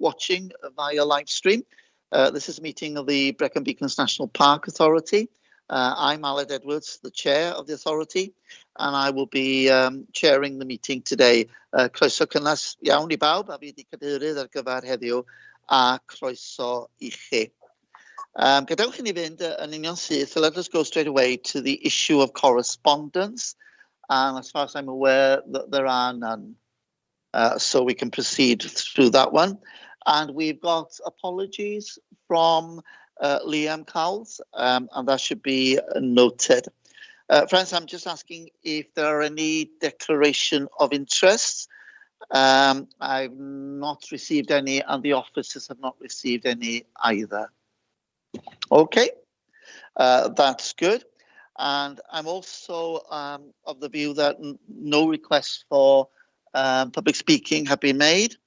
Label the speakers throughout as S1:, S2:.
S1: watching via live stream. This is a meeting of the Brecon Beacons National Park Authority. I'm Aled Edwards, the chair of the authority, and I will be chairing the meeting today. Croeso cynnas iawn I bawb, a fi wedi cadeirydd ar gyfer heddiw, a croeso I chi. Gadewch I ni fynd yn union syth, so let us go straight away to the issue of correspondence. And as far as I'm aware, there are none. So we can proceed through that one. And we've got apologies from Liam Cowles, and that should be noted. Friends, I'm just asking if there are any declaration of interest. I've not received any, and the officers have not received any either. Okay, that's good. And I'm also of the view that no requests for public speaking have been made.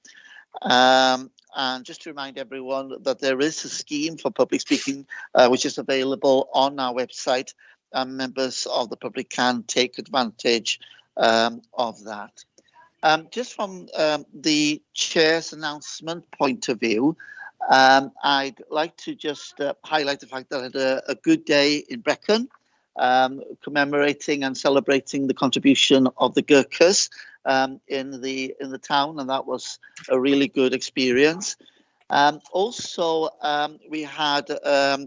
S1: And just to remind everyone that there is a scheme for public speaking which is available on our website, and members of the public can take advantage of that. Just from the chair's announcement point of view, I'd like to just highlight the fact that I had a good day in Brecon, commemorating and celebrating the contribution of the Gurkhas in the town, and that was a really good experience. Also, we had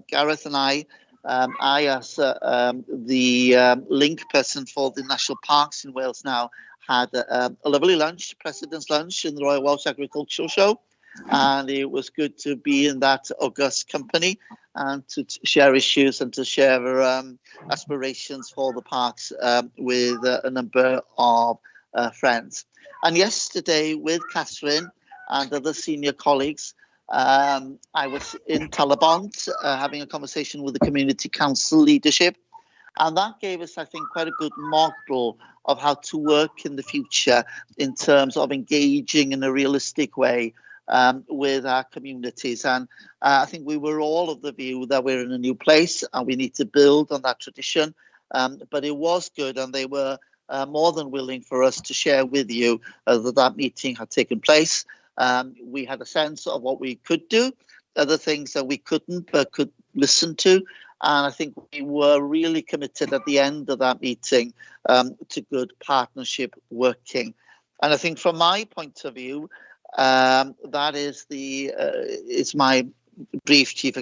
S1: Gareth and I as the link person for the national parks in Wales now, had a lovely lunch, President's Lunch in the Royal Welsh Agricultural Show, and it was good to be in that august company and to share issues and to share aspirations for the parks with a number of friends. And yesterday with Catherine and other senior colleagues, I was in Talabont having a conversation with the Community Council leadership, and that gave us, I think, quite a good model of how to work in the future in terms of engaging in a realistic way with our communities. And I think we were all of the view that we're in a new place and we need to build on that tradition. But it was good, and they were more than willing for us to share with you that meeting had taken place. We had a sense of what we could do, other things that we couldn't but could listen to. And I think we were really committed at the end of that meeting to good partnership working. And I think from my point of view, that is it's my brief Chief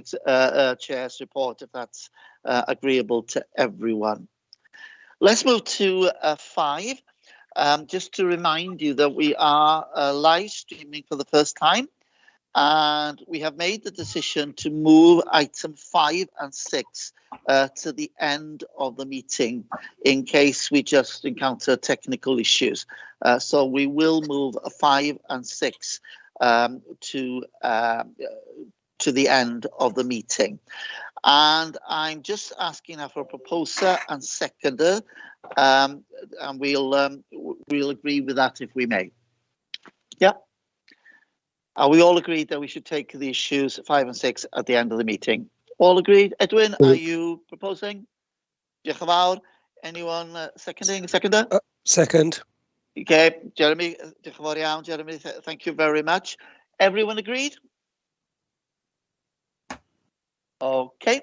S1: Chair's report, if that's agreeable to everyone. Let's move to 5. Just to remind you that we are live streaming for the first time, and we have made the decision to move item 5 and 6 to the end of the meeting in case we just encounter technical issues. So we will move 5 and 6 to the end of the meeting. And I'm just asking now for a proposer and seconder, and we'll agree with that if we may. Yeah. Are we all agreed that we should take the issues 5 and 6 at the end of the meeting? All agreed? Edwin, are you proposing? Diolch yn fawr. Anyone seconding? Seconder?
S2: Second.
S1: Okay, Jeremy, diolch yn fawr iawn. Jeremy, thank you very much. Everyone agreed? Okay.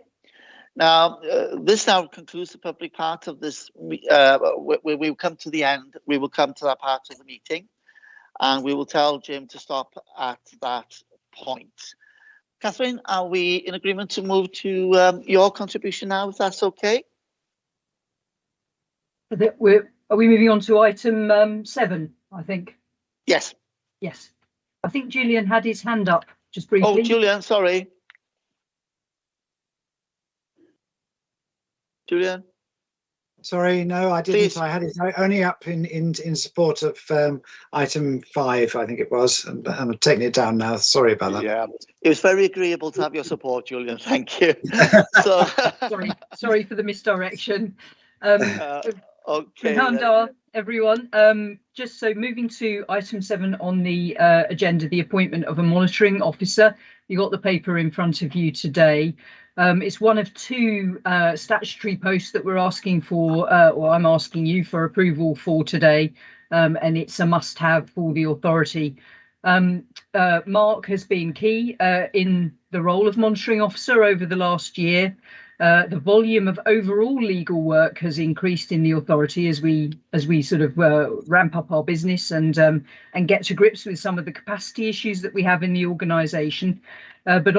S1: Now, this now concludes the public part of this. We will come to the end. We will come to that part of the meeting, and we will tell Jim to stop at that point. Catherine, are we in agreement to move to your contribution now, if that's okay?
S3: Are we moving on to item 7, I think?
S1: Yes.
S3: Yes. I think Julian had his hand up just briefly.
S1: Oh, Julian, sorry. Julian?
S4: Sorry, no, I didn't.
S1: Please.
S4: I had it only up in support of item 5, I think it was, and I'm taking it down now. Sorry about that.
S1: Yeah, it was very agreeable to have your support, Julian. Thank you. So,
S3: sorry for the misdirection.
S1: Okay.
S3: Everyone. Just so moving to item 7 on the agenda, the appointment of a monitoring officer. You got the paper in front of you today. It's one of 2 statutory posts that we're asking for, or I'm asking you for approval for today, and it's a must-have for the authority. Mark has been key in the role of monitoring officer over the last year. The volume of overall legal work has increased in the authority as we sort of ramp up our business and get to grips with some of the capacity issues that we have in the organisation. But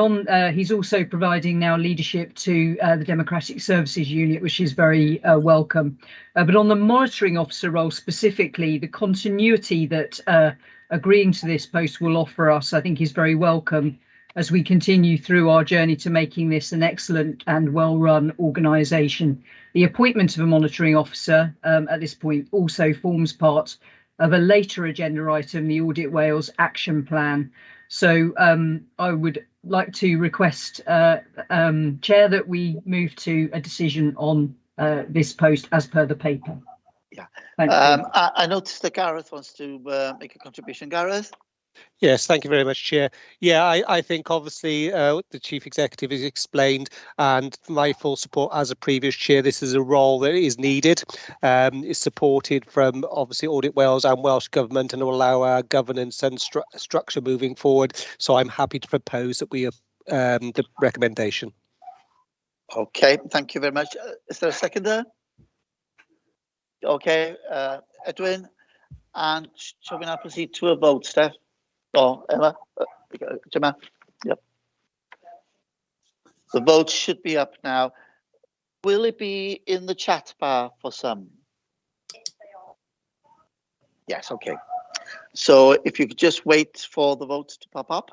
S3: he's also providing now leadership to the Democratic Services Unit, which is very welcome. But on the monitoring officer role specifically, the continuity that agreeing to this post will offer us, I think, is very welcome as we continue through our journey to making this an excellent and well-run organisation. The appointment of a monitoring officer at this point also forms part of a later agenda item, the Audit Wales Action Plan. So I would like to request, Chair, that we move to a decision on this post as per the paper.
S1: Yeah.
S3: Thank you.
S1: I noticed that Gareth wants to make a contribution. Gareth?
S2: Yes, thank you very much, Chair. Yeah, I think obviously the Chief Executive has explained, and my full support as a previous Chair. This is a role that is needed, is supported from obviously Audit Wales and Welsh Government, and will allow our governance and structure moving forward. So I'm happy to propose that we the recommendation.
S1: Okay, thank you very much. Is there a seconder? Okay, Edwin, and shall we now proceed to a vote, Steph? Oh, Emma, Gemma, yep. The vote should be up now. Will it be in the chat bar for some? Yes, okay. So if you could just wait for the votes to pop up.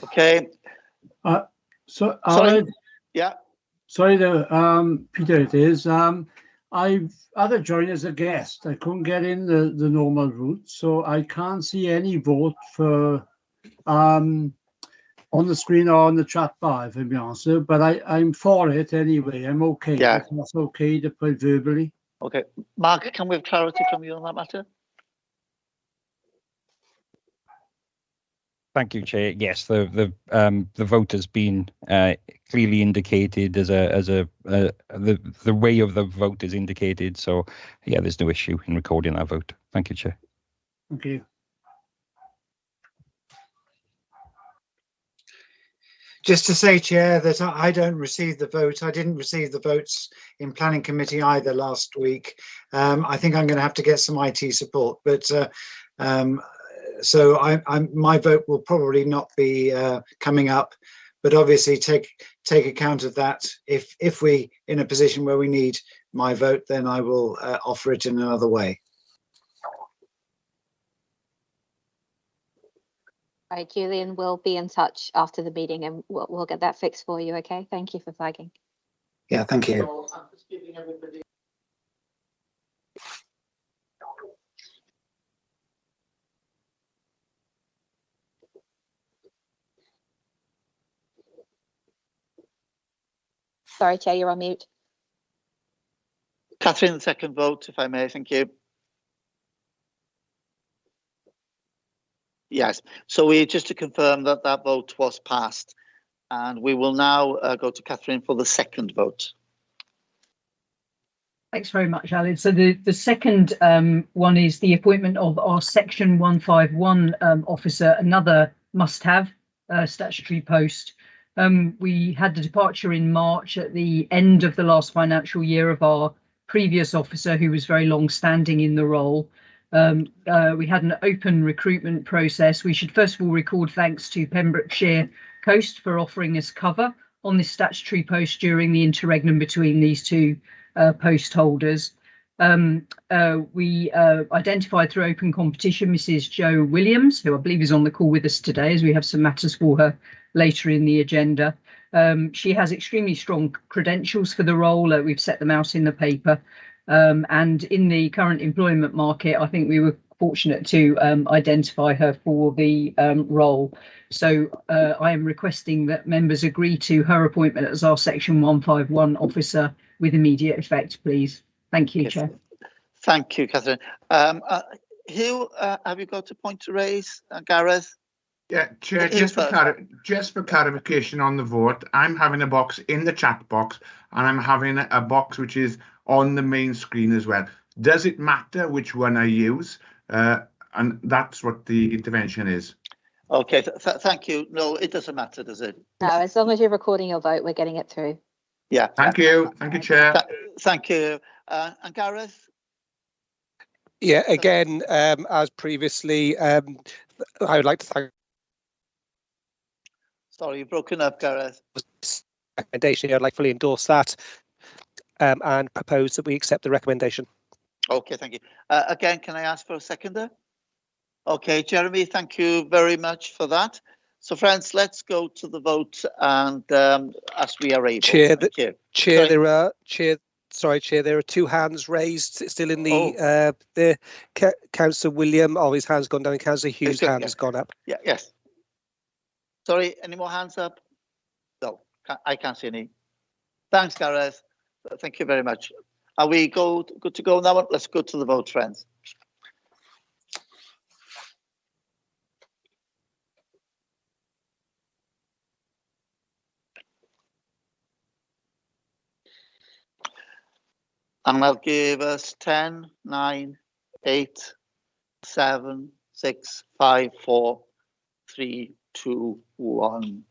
S1: Okay.
S5: Sorry.
S1: Yeah.
S5: Sorry, Peter. It is. I've had to join as a guest. I couldn't get in the normal route, so I can't see any vote for on the screen or on the chat bar, if I'm honest. But I'm for it anyway. I'm okay.
S1: Yeah.
S5: That's okay to put verbally.
S1: Okay, Mark, can we have clarity from you on that matter?
S6: Thank you, Chair. Yes, the vote has been clearly indicated as the way of the vote is indicated. So yeah, there's no issue in recording that vote. Thank you, Chair.
S5: Thank you.
S4: Just to say, Chair, that I don't receive the vote. I didn't receive the votes in Planning Committee either last week. I think I'm going to have to get some IT support, but so my vote will probably not be coming up, but obviously take account of that. If we in a position where we need my vote, then I will offer it in another way.
S7: Right, Julian, we'll be in touch after the meeting and we'll get that fixed for you. Okay, thank you for flagging.
S4: Yeah, thank you.
S7: Sorry, Chair, you're on mute.
S1: Catherine, the second vote, if I may, thank you. Yes, so just to confirm that that vote was passed, and we will now go to Catherine for the second vote.
S3: Thanks very much, Alan. So the second one is the appointment of our Section 151 officer, another must-have statutory post. We had the departure in March at the end of the last financial year of our previous officer, who was very long-standing in the role. We had an open recruitment process. We should first of all record thanks to Pembrokeshire Coast for offering us cover on this statutory post during the interregnum between these two post holders. We identified through open competition Mrs. Jo Williams, who I believe is on the call with us today, as we have some matters for her later in the agenda. She has extremely strong credentials for the role. We've set them out in the paper. And in the current employment market, I think we were fortunate to identify her for the role. So I am requesting that members agree to her appointment as our Section 151 officer with immediate effect, please. Thank you, yes. Chair.
S1: Thank you, Catherine. Hugh, have you got a point to raise? Gareth?
S8: Yeah, Chair,
S1: Who's
S8: just for clarification on the vote, I'm having a box in the chat box and I'm having a box which is on the main screen as well. Does it matter which one I use? And that's what the intervention is.
S1: Okay, thank you. No, it doesn't matter, does it?
S7: No, as long as you're recording your vote, we're getting it through.
S1: Yeah.
S8: Thank you, Chair.
S1: Thank you. And Gareth?
S2: Yeah, again, as previously, I would like to thank
S1: Sorry, you've broken up, Gareth.
S2: the recommendation. I'd like to fully endorse that and propose that we accept the recommendation.
S1: Okay, thank you. Again, can I ask for a seconder? Okay, Jeremy, thank you very much for that. So, friends, let's go to the vote and as we are able.
S2: Chair,
S1: Sorry.
S2: there are two hands raised still in the Councillor William. Oh, his hand's gone down. Councillor Hughes' hand has gone up.
S1: Yeah, yes. Sorry, any more hands up? No, I can't see any. Thanks, Gareth. Thank you very much. Are we good to go now? Let's go to the vote, friends. And I'll give us 10, 9, 8, 7, 6, 5, 4, 3, 2, 1.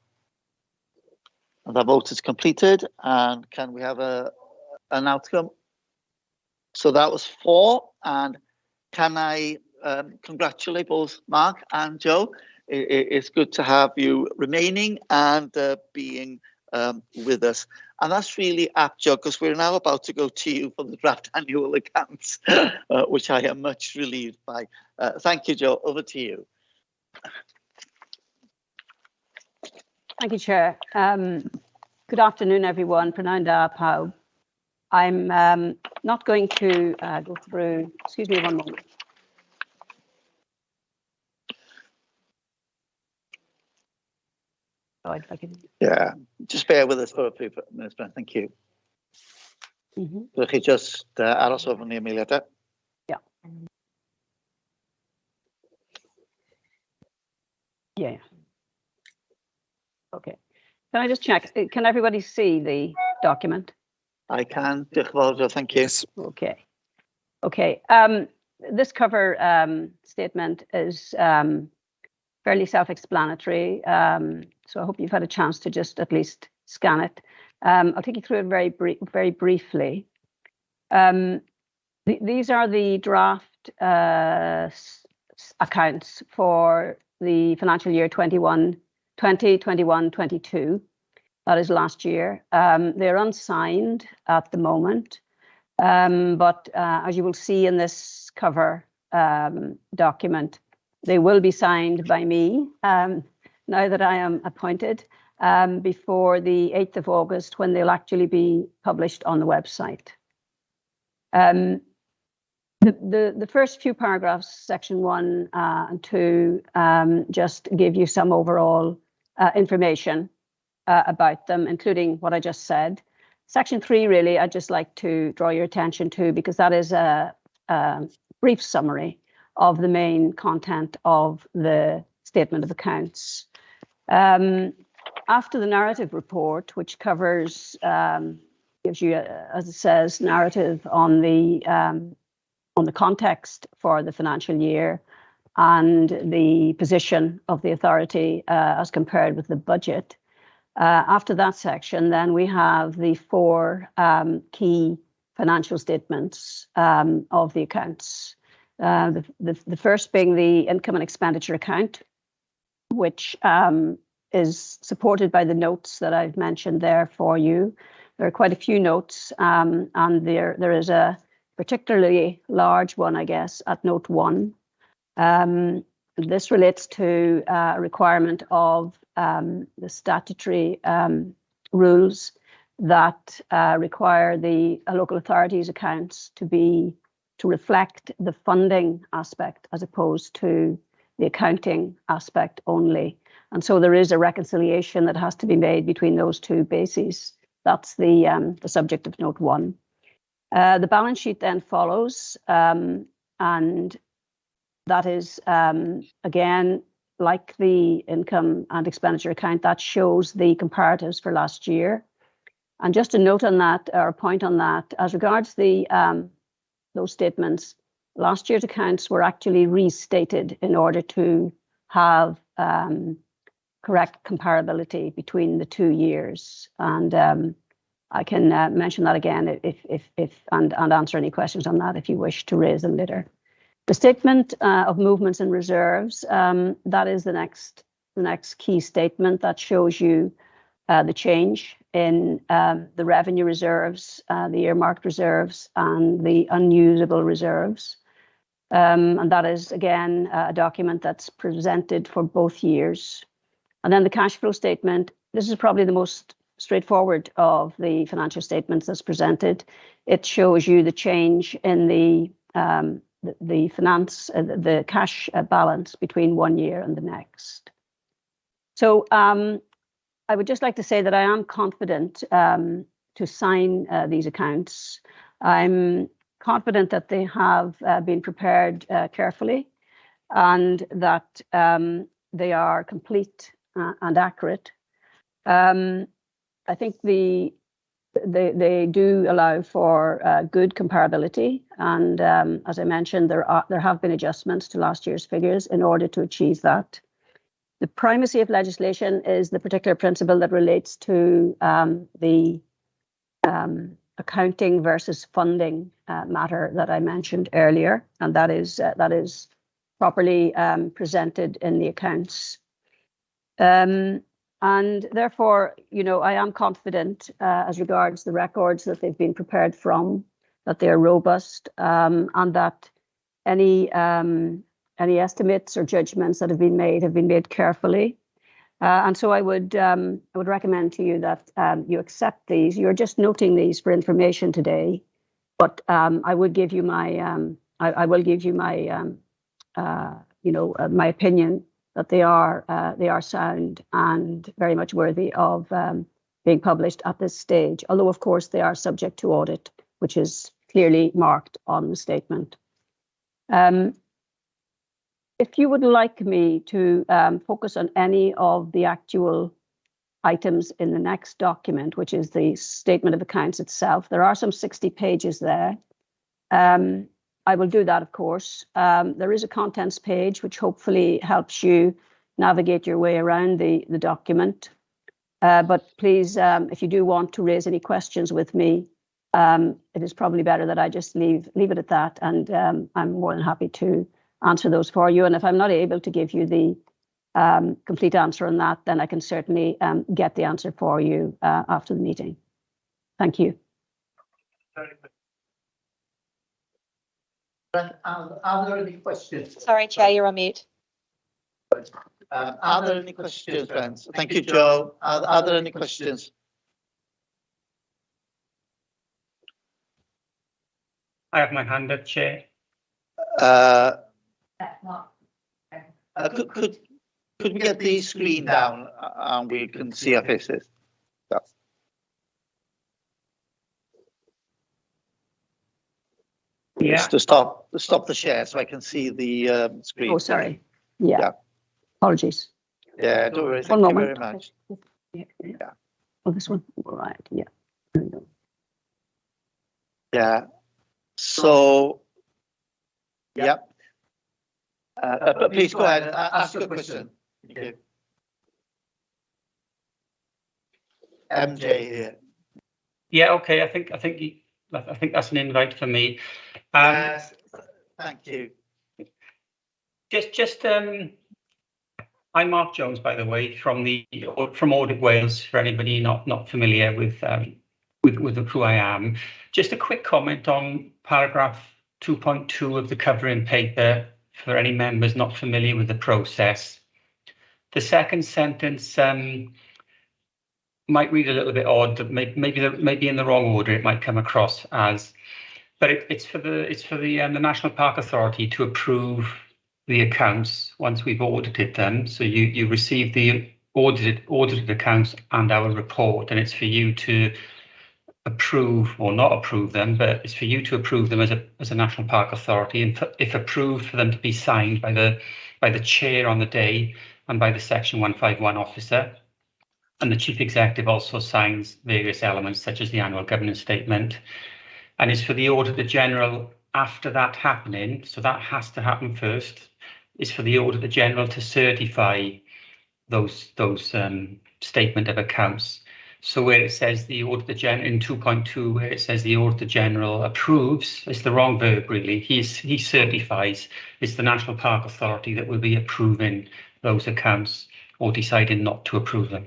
S1: And the vote is completed. And can we have an outcome? So that was 4. And can I congratulate both Mark and Joe? It's good to have you remaining and being with us. And that's really apt, Joe, because we're now about to go to you for the draft annual accounts, which I am much relieved by. Thank you, Joe. Over to you.
S9: Thank you, Chair. Good afternoon, everyone. Pranam Da Pau. I'm not going to go through, excuse me one moment.
S1: Yeah, just bear with us for a few minutes, Ben. Thank you. Ydych chi just aros ofyn ni ymweliadau?
S9: Yeah. Yeah. Okay. Can I just check? Can everybody see the document?
S1: I can. Diolch yn fawr, Joe. Thank you.
S2: Yes.
S9: Okay. Okay. This cover statement is fairly self-explanatory, so I hope you've had a chance to just at least scan it. I'll take you through it very briefly. These are the draft accounts for the financial year 2021-22. That is last year. They're unsigned at the moment, but as you will see in this cover document, they will be signed by me now that I am appointed before the 8th of August, when they'll actually be published on the website. The first few paragraphs, section 1 and 2, just give you some overall information about them, including what I just said. Section 3, really, I'd just like to draw your attention to, because that is a brief summary of the main content of the statement of accounts. After the narrative report, which covers, gives you, as it says, narrative on the context for the financial year and the position of the authority as compared with the budget. After that section, then we have the 4 key financial statements of the accounts. The first being the income and expenditure account, which is supported by the notes that I've mentioned there for you. There are quite a few notes, and there is a particularly large one, I guess, at note 1. This relates to a requirement of the statutory rules that require the local authorities' accounts to reflect the funding aspect as opposed to the accounting aspect only. And so there is a reconciliation that has to be made between those two bases. That's the subject of note 1. The balance sheet then follows, and that is, again, like the income and expenditure account, that shows the comparatives for last year. And just a note on that, or a point on that, as regards the those statements, last year's accounts were actually restated in order to have correct comparability between the 2 years. And I can mention that again and answer any questions on that if you wish to raise them later. The statement of movements and reserves, that is the next key statement that shows you the change in the revenue reserves, the earmarked reserves, and the unusable reserves. And that is, again, a document that's presented for both years. And then the cash flow statement, this is probably the most straightforward of the financial statements that's presented. It shows you the change in the cash balance between 1 year and the next. So I would just like to say that I am confident to sign these accounts. I'm confident that they have been prepared carefully and that they are complete and accurate. I think they do allow for good comparability, and as I mentioned, there have been adjustments to last year's figures in order to achieve that. The primacy of legislation is the particular principle that relates to the accounting versus funding matter that I mentioned earlier, and that is properly presented in the accounts. And therefore, I am confident as regards the records that they've been prepared from, that they are robust, and that any estimates or judgments that have been made carefully. And so I would recommend to you that you accept these. You're just noting these for information today, but I will give you my my opinion that they are sound and very much worthy of being published at this stage. Although, of course, they are subject to audit, which is clearly marked on the statement. If you would like me to focus on any of the actual items in the next document, which is the statement of accounts itself, there are some 60 pages there. I will do that, of course. There is a contents page, which hopefully helps you navigate your way around the document. But please, if you do want to raise any questions with me, it is probably better that I just leave it at that, and I'm more than happy to answer those for you. And if I'm not able to give you the complete answer on that, then I can certainly get the answer for you after the meeting. Thank you.
S1: Are there any questions?
S7: Sorry, Chair, you're on mute.
S1: Are there any questions, friends? Thank you, Joe. Are there any questions?
S10: I have my hand up, Chair.
S1: Could we get the screen down and we can see our faces?
S10: Yeah.
S1: Just to stop the share so I can see the screen.
S9: Oh, sorry. Yeah. Apologies.
S1: Yeah, don't worry.
S9: One
S1: Thank you
S9: moment.
S1: very much.
S9: Yeah. Oh, this one. All right. Yeah. There we go.
S1: Yeah. So, yeah. But please go ahead and ask your question. Thank you. MJ here.
S10: Yeah. Okay. I think that's an invite for me.
S1: Yes. Thank you.
S10: I'm Mark Jones, by the way, from Audit Wales. For anybody not familiar with who I am, just a quick comment on paragraph 2.2 of the covering paper for any members not familiar with the process. The second sentence might read a little bit odd. Maybe in the wrong order it might come across as, but it's for the National Park Authority to approve the accounts once we've audited them. So you receive the audited accounts and our report, and it's for you to approve or not approve them, but it's for you to approve them as a National Park Authority, and if approved, for them to be signed by the chair on the day and by the Section 151 officer. And the Chief Executive also signs various elements such as the annual governance statement. And it's for the Auditor General after that happening, so that has to happen first, is for the Auditor General to certify those statement of accounts. So where it says the Auditor General in 2.2, where it says the Auditor General approves, it's the wrong verb really. He certifies. It's the National Park Authority that will be approving those accounts or deciding not to approve them.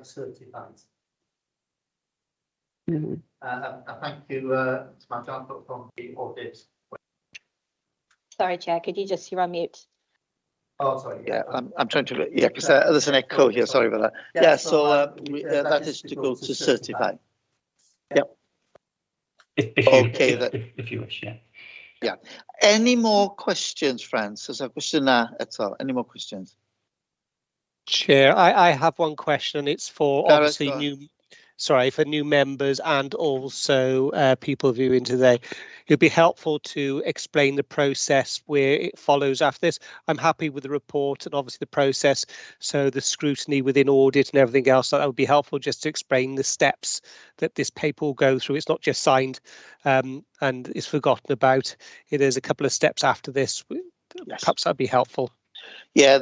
S1: Certified.
S9: Mm-hmm.
S1: Thank you, Mr. John, from the audit.
S7: Sorry, Chair, could you just, you're on mute.
S1: Oh, sorry. Yeah, I'm trying to. Yeah, because there's an echo here. Sorry about that. Yeah, so that is to go to certify. Yep.
S10: If you wish, yeah.
S1: Yeah. Any more questions, friends? There's a question there at all. Any more questions?
S2: Chair, I have one question. It's for
S1: Gareth,
S2: obviously for new members and also people viewing today. It'd be helpful to explain the process where it follows after this. I'm happy with the report and obviously the process. So the scrutiny within audit and everything else, that would be helpful just to explain the steps that this paper will go through. It's not just signed and it's forgotten about. It is a couple of steps after this. Yes. Perhaps that'd be helpful.
S1: Yeah,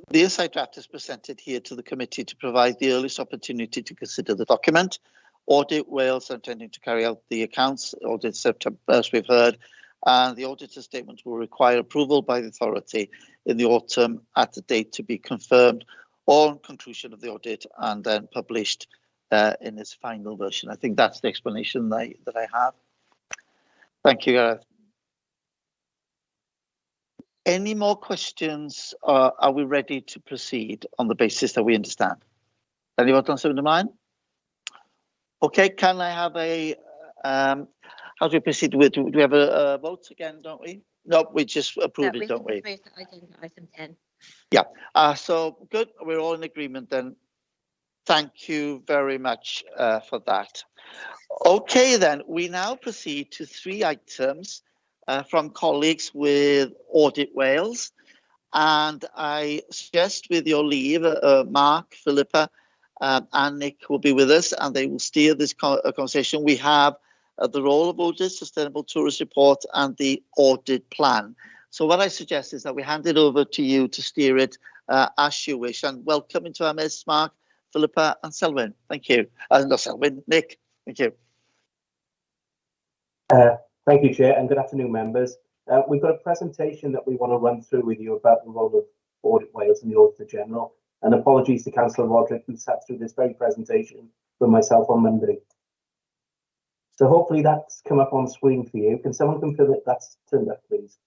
S1: the insight draft is presented here to the committee to provide the earliest opportunity to consider the document. Audit Wales are intending to carry out the accounts, audit September, as we've heard, and the auditor's statement will require approval by the authority in the autumn at the date to be confirmed on conclusion of the audit and then published in its final version. I think that's the explanation that I have. Thank you, Gareth. Any more questions? Are we ready to proceed on the basis that we understand? Anyone on something to mind? Okay, can I have a, how do we proceed with, do we have a vote again, don't we? No, we just approved it, don't we?
S7: Item 10.
S1: Yeah, so good, we're all in agreement then. Thank you very much for that. Okay then, we now proceed to 3 items from colleagues with Audit Wales. And I suggest with your leave, Mark, Philippa, and Nick will be with us and they will steer this conversation. We have the role of audit, sustainable tourist report and the audit plan. So what I suggest is that we hand it over to you to steer it as you wish. And welcome into our midst, Mark, Philippa and Selwyn. Thank you. Not Selwyn, Nick. Thank you.
S11: Thank you, Chair, and good afternoon, members. We've got a presentation that we want to run through with you about the role of Audit Wales and the Auditor General. And apologies to Councillor Roderick, who sat through this very presentation with myself on Monday. So hopefully that's come up on screen for you. Can someone confirm that that's turned up, please?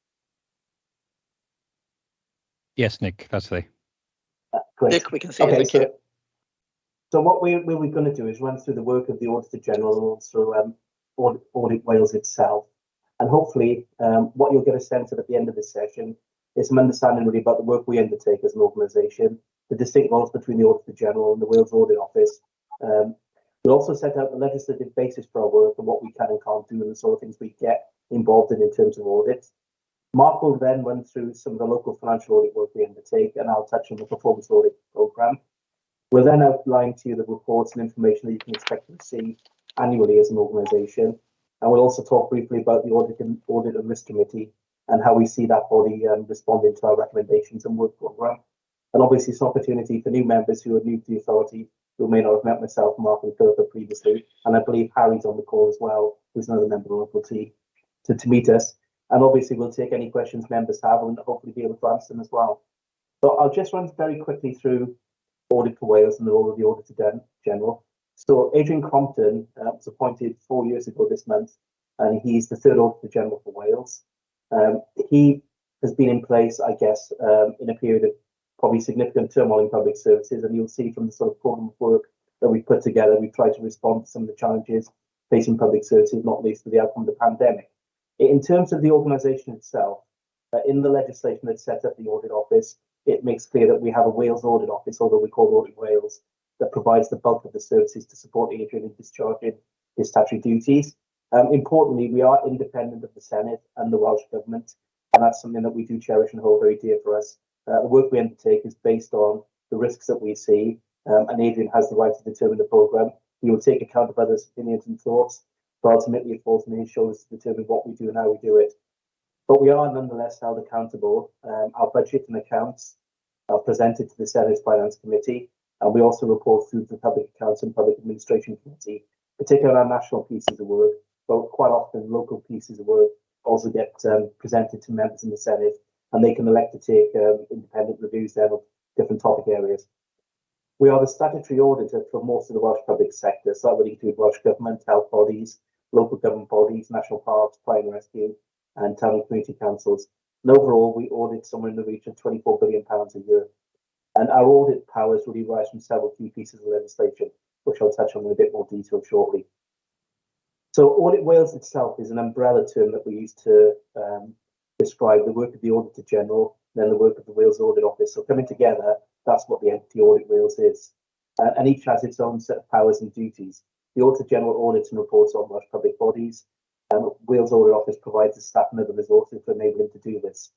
S6: Yes, Nick, that's there.
S11: Great.
S1: Nick, we can see it.
S11: So what we're going to do is run through the work of the Auditor General and also Audit Wales itself. And hopefully what you'll get a sense of at the end of this session is some understanding really about the work we undertake as an organisation, the distinct roles between the Auditor General and the Wales Audit Office. We'll also set out the legislative basis for our work and what we can and can't do and the sort of things we get involved in terms of audits. Mark will then run through some of the local financial audit work we undertake, and I'll touch on the performance audit programme. We'll then outline to you the reports and information that you can expect to see annually as an organisation. And we'll also talk briefly about the Audit and Risk Committee and how we see that body responding to our recommendations and work programme. And obviously it's an opportunity for new members who are new to the authority, who may not have met myself, Mark and Philippa previously. And I believe Harry's on the call as well, who's another member of the local team, to meet us. And obviously we'll take any questions members have and hopefully be able to answer them as well. So I'll just run very quickly through Audit for Wales and the role of the Auditor General. So Adrian Compton was appointed 4 years ago this month, and he's the 3rd Auditor General for Wales. He has been in place, I guess, in a period of probably significant turmoil in public services, and you'll see from the sort of programme of work that we've put together, we've tried to respond to some of the challenges facing public services, not least to the outcome of the pandemic. In terms of the organisation itself, in the legislation that set up the Audit Office, it makes clear that we have a Wales Audit Office, although we call it Audit Wales, that provides the bulk of the services to support Adrian in discharging his statutory duties. Importantly, we are independent of the Senedd and the Welsh Government, and that's something that we do cherish and hold very dear for us. The work we undertake is based on the risks that we see, and Adrian has the right to determine the programme. He will take account of others' opinions and thoughts, but ultimately it falls on his shoulders to determine what we do and how we do it. But we are nonetheless held accountable. Our budget and accounts are presented to the Senate's Finance Committee, and we also report through the Public Accounts and Public Administration Committee, particularly our national pieces of work, but quite often local pieces of work also get presented to members in the Senate, and they can elect to take independent reviews then of different topic areas. We are the statutory auditor for most of the Welsh public sector, so that would include Welsh Government, health bodies, local government bodies, national parks, fire and rescue, and town and community councils. And overall, we audit somewhere in the region of £24 billion a year. And our audit powers really rise from several key pieces of legislation, which I'll touch on in a bit more detail shortly. So Audit Wales itself is an umbrella term that we use to describe the work of the Auditor General, then the work of the Wales Audit Office. So coming together, that's what the entity Audit Wales is. And each has its own set of powers and duties. The Auditor General audits and reports on Welsh public bodies. Wales Audit Office provides the staff and other resources to enable him to do this.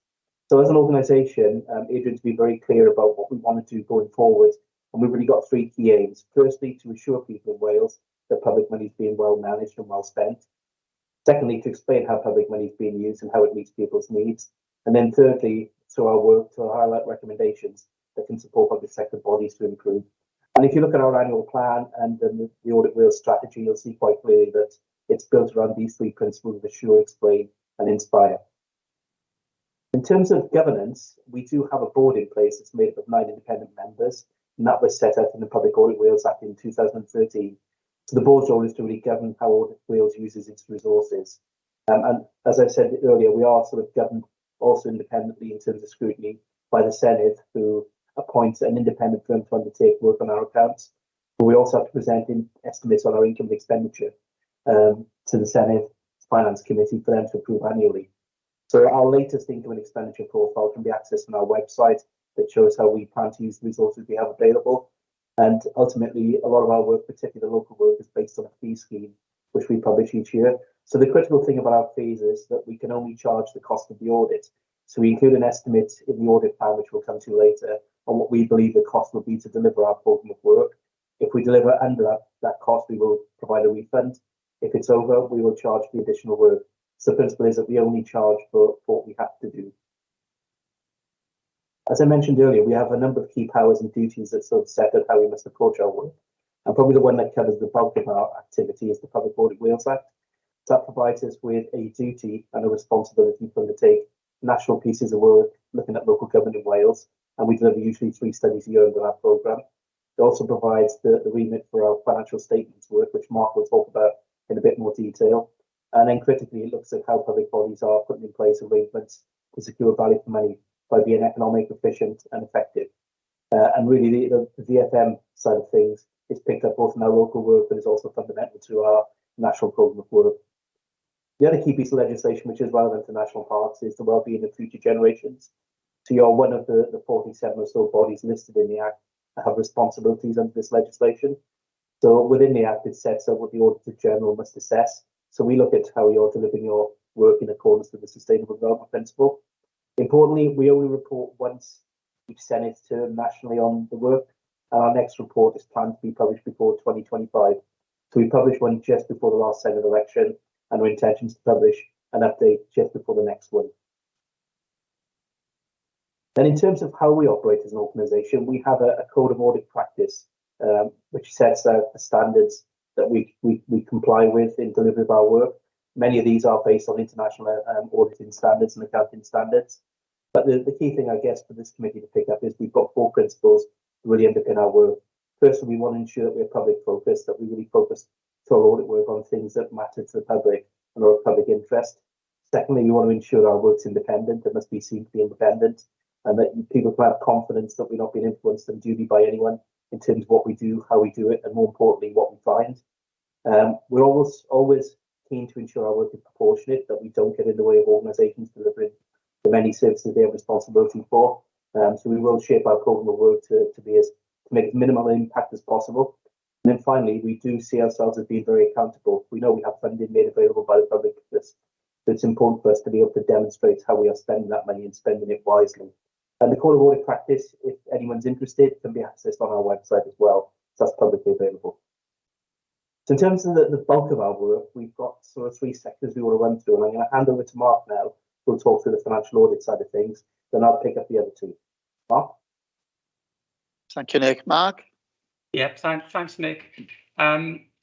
S11: So as an organisation, Adrian's been very clear about what we want to do going forward. And we've really got three key aims. Firstly, to assure people in Wales that public money is being well managed and well spent. Secondly, to explain how public money is being used and how it meets people's needs. And then thirdly, through our work, to highlight recommendations that can support public sector bodies to improve. And if you look at our annual plan and then the Audit Wales strategy, you'll see quite clearly that it's built around these three principles of assure, explain, and inspire. In terms of governance, we do have a board in place that's made up of 9 independent members, and that was set out in the Public Audit Wales Act in 2013. So the board's role is to really govern how Audit Wales uses its resources. And as I said earlier, we are sort of governed also independently in terms of scrutiny by the Senedd, who appoints an independent firm to undertake work on our accounts. But we also have to present estimates on our income and expenditure to the Senedd Finance Committee for them to approve annually. So our latest income and expenditure profile can be accessed on our website that shows how we plan to use the resources we have available. And ultimately, a lot of our work, particularly the local work, is based on a fee scheme, which we publish each year. So the critical thing about our fees is that we can only charge the cost of the audit. So we include an estimate in the audit plan, which we'll come to later, on what we believe the cost will be to deliver our programme of work. If we deliver under that cost, we will provide a refund. If it's over, we will charge the additional work. So the principle is that we only charge for what we have to do. As I mentioned earlier, we have a number of key powers and duties that sort of set out how we must approach our work. And probably the one that covers the bulk of our activity is the Public Audit Wales Act. So that provides us with a duty and a responsibility to undertake national pieces of work looking at local government in Wales. And we deliver usually 3 studies a year under our programme. It also provides the remit for our financial statements work, which Mark will talk about in a bit more detail. And then critically, it looks at how public bodies are putting in place arrangements to secure value for money by being economic, efficient and effective. And really the VFM side of things is picked up both in our local work, but is also fundamental to our national programme of work. The other key piece of legislation which is relevant to national parks is the wellbeing of future generations. So you're one of the 47 or so bodies listed in the Act that have responsibilities under this legislation. So within the Act, it sets out what the Auditor General must assess. So we look at how you're delivering your work in accordance with the Sustainable Development Principle. Importantly, we only report once each Senate term nationally on the work, and our next report is planned to be published before 2025. So we published one just before the last Senate election, and our intention is to publish an update just before the next one. Then in terms of how we operate as an organisation, we have a code of audit practice, which sets out the standards that we comply with in delivery of our work. Many of these are based on international auditing standards and accounting standards. But the key thing, I guess, for this committee to pick up is we've got 4 principles to really underpin our work. Firstly, we want to ensure that we're public focused, that we really focus to our audit work on things that matter to the public and are of public interest. Secondly, we want to ensure our work's independent. It must be seen to be independent, and that people can have confidence that we're not being influenced unduly by anyone in terms of what we do, how we do it, and more importantly, what we find. We're always keen to ensure our work is proportionate, that we don't get in the way of organisations delivering the many services they have responsibility for. So we will shape our programme of work to be as make as minimal impact as possible. And then finally, we do see ourselves as being very accountable. We know we have funding made available by the public for this. So it's important for us to be able to demonstrate how we are spending that money and spending it wisely. And the Code of Audit Practice, if anyone's interested, can be accessed on our website as well. So that's publicly available. So in terms of the bulk of our work, we've got sort of 3 sectors we want to run through. And I'm going to hand over to Mark now, who'll talk through the financial audit side of things. Then I'll pick up the other 2. Mark?
S1: Thank you, Nick. Mark?
S10: Yeah, thanks, Nick.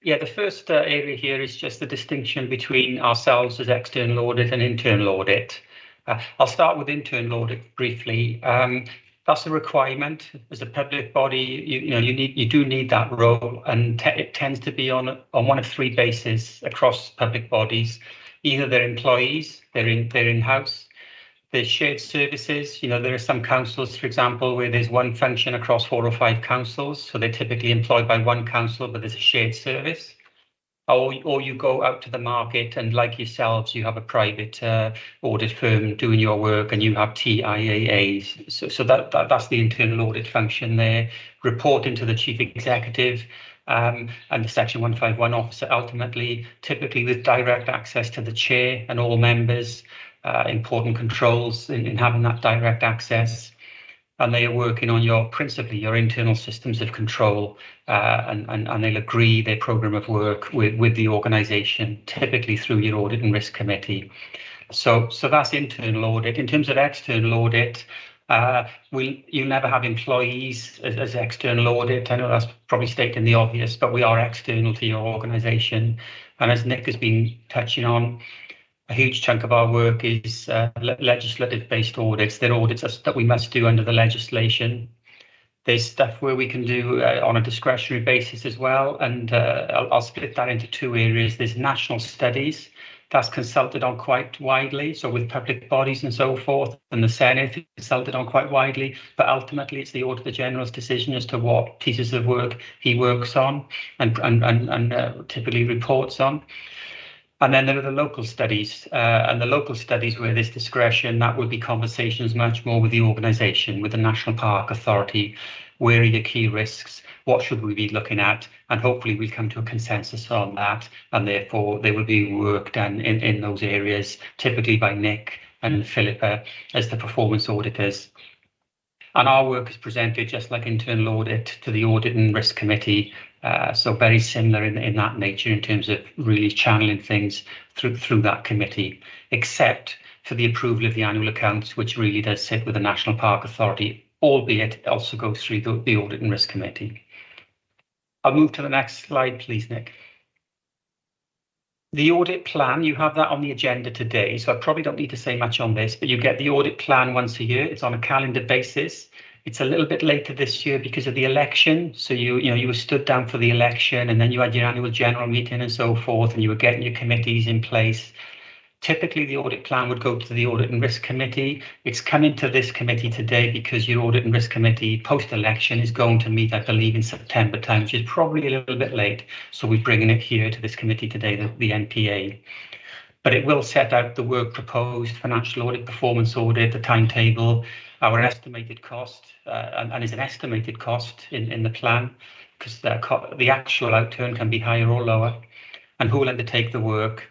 S10: Yeah, the first area here is just the distinction between ourselves as external audit and internal audit. I'll start with internal audit briefly. That's a requirement as a public body. You do need that role, and it tends to be on one of 3 bases across public bodies. Either they're employees, they're in-house. There's shared services. There are some councils, for example, where there's one function across 4 or 5 councils. So they're typically employed by one council, but there's a shared service. Or you go out to the market and, like yourselves, you have a private audit firm doing your work, and you have TIAAs. So that's the internal audit function there, reporting to the chief executive and the Section 151 officer, ultimately, typically with direct access to the chair and all members. Important controls in having that direct access, and they are working on principally your internal systems of control, and they'll agree their programme of work with the organisation, typically through your audit and risk committee. So that's internal audit. In terms of external audit, you'll never have employees as external audit. I know that's probably stating the obvious, but we are external to your organisation, and as Nick has been touching on, a huge chunk of our work is legislative-based audits. They're audits that we must do under the legislation. There's stuff where we can do on a discretionary basis as well, and I'll split that into 2 areas. There's national studies. That's consulted on quite widely, so with public bodies and so forth, and the Senate is consulted on quite widely, but ultimately it's the Auditor General's decision as to what pieces of work he works on and typically reports on. And then there are the local studies, and the local studies where there's discretion, that would be conversations much more with the organisation, with the National Park Authority. Where are your key risks? What should we be looking at? And hopefully we'll come to a consensus on that. And therefore there will be work done in those areas, typically by Nick and Philippa as the performance auditors. And our work is presented just like internal audit to the Audit and Risk Committee. So very similar in that nature in terms of really channeling things through that committee, except for the approval of the annual accounts, which really does sit with the National Park Authority, albeit it also goes through the Audit and Risk Committee. I'll move to the next slide, please, Nick. The audit plan, you have that on the agenda today, so I probably don't need to say much on this, but you get the audit plan once a year. It's on a calendar basis. It's a little bit later this year because of the election. So you were stood down for the election, and then you had your annual general meeting and so forth, and you were getting your committees in place. Typically, the audit plan would go to the Audit and Risk Committee. It's coming to this committee today because your Audit and Risk Committee post-election is going to meet, I believe, in September time, which is probably a little bit late. So we're bringing it here to this committee today, the NPA. But it will set out the work proposed, financial audit, performance audit, the timetable, our estimated cost, and is an estimated cost in the plan, because the actual outturn can be higher or lower, and who will undertake the work.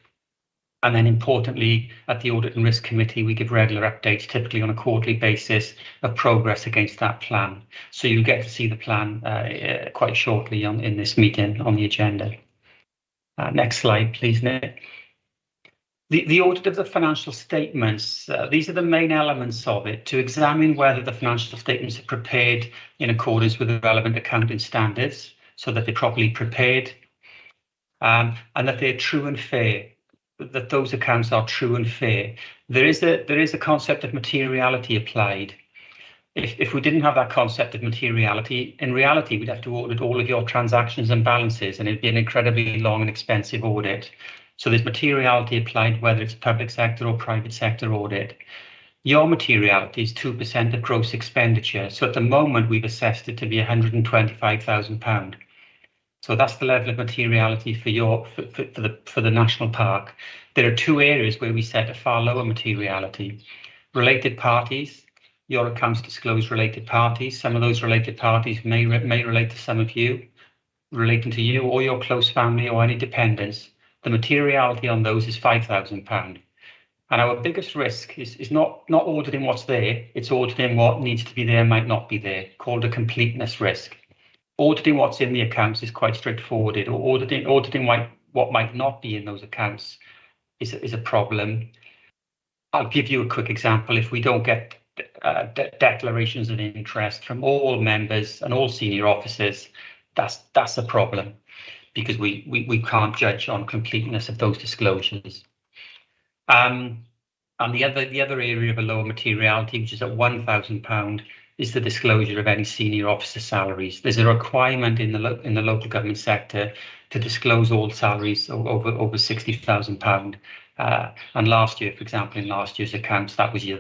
S10: And then importantly, at the Audit and Risk Committee, we give regular updates, typically on a quarterly basis, of progress against that plan. So you'll get to see the plan quite shortly in this meeting on the agenda. Next slide, please, Nick. The audit of the financial statements, these are the main elements of it, to examine whether the financial statements are prepared in accordance with the relevant accounting standards, so that they're properly prepared, and that they're true and fair, that those accounts are true and fair. There is a concept of materiality applied. If we didn't have that concept of materiality, in reality, we'd have to audit all of your transactions and balances, and it'd be an incredibly long and expensive audit. So there's materiality applied, whether it's public sector or private sector audit. Your materiality is 2% of gross expenditure. So at the moment, we've assessed it to be £125,000. So that's the level of materiality for the national park. There are 2 areas where we set a far lower materiality. Related parties, your accounts disclose related parties. Some of those related parties may relate to some of you, relating to you or your close family or any dependents. The materiality on those is £5,000. And our biggest risk is not auditing what's there, it's auditing what needs to be there, might not be there, called a completeness risk. Auditing what's in the accounts is quite straightforward. Auditing what might not be in those accounts is a problem. I'll give you a quick example. If we don't get declarations of interest from all members and all senior officers, that's a problem, because we can't judge on completeness of those disclosures. And the other area of a lower materiality, which is at £1,000, is the disclosure of any senior officer salaries. There's a requirement in the local government sector to disclose all salaries over £60,000. And last year, for example, in last year's accounts, that was your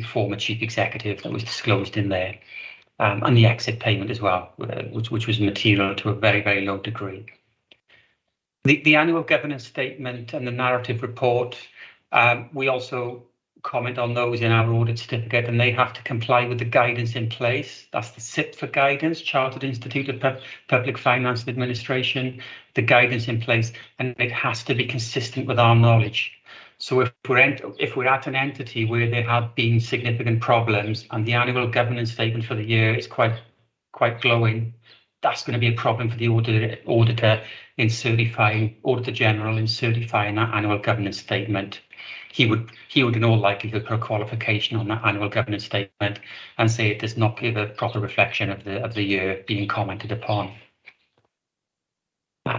S10: former chief executive that was disclosed in there, and the exit payment as well, which was material to a very, very low degree. The annual governance statement and the narrative report, we also comment on those in our audit certificate, and they have to comply with the guidance in place. That's the CIPFA guidance, Chartered Institute of Public Finance and Administration, the guidance in place, and it has to be consistent with our knowledge. So if we're at an entity where there have been significant problems and the annual governance statement for the year is quite glowing, that's going to be a problem for the auditor in certifying, Auditor General in certifying that annual governance statement. He would in all likelihood put a qualification on that annual governance statement and say it does not give a proper reflection of the year being commented upon.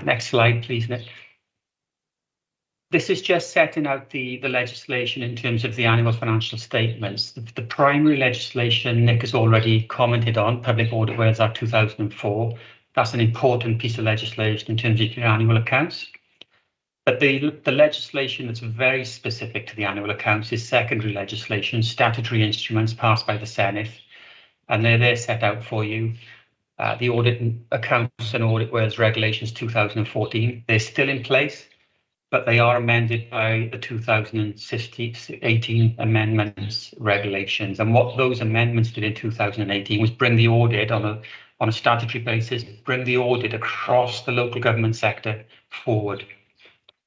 S10: Next slide, please, Nick. This is just setting out the legislation in terms of the annual financial statements. The primary legislation Nick has already commented on, Public Audit Wales Act 2004. That's an important piece of legislation in terms of your annual accounts. But the legislation that's very specific to the annual accounts is secondary legislation, statutory instruments passed by the Senate, and they're there set out for you. The Audit Accounts and Audit Wales Regulations 2014, they're still in place, but they are amended by the 2018 amendments regulations. And what those amendments did in 2018 was bring the audit on a statutory basis, bring the audit across the local government sector forward.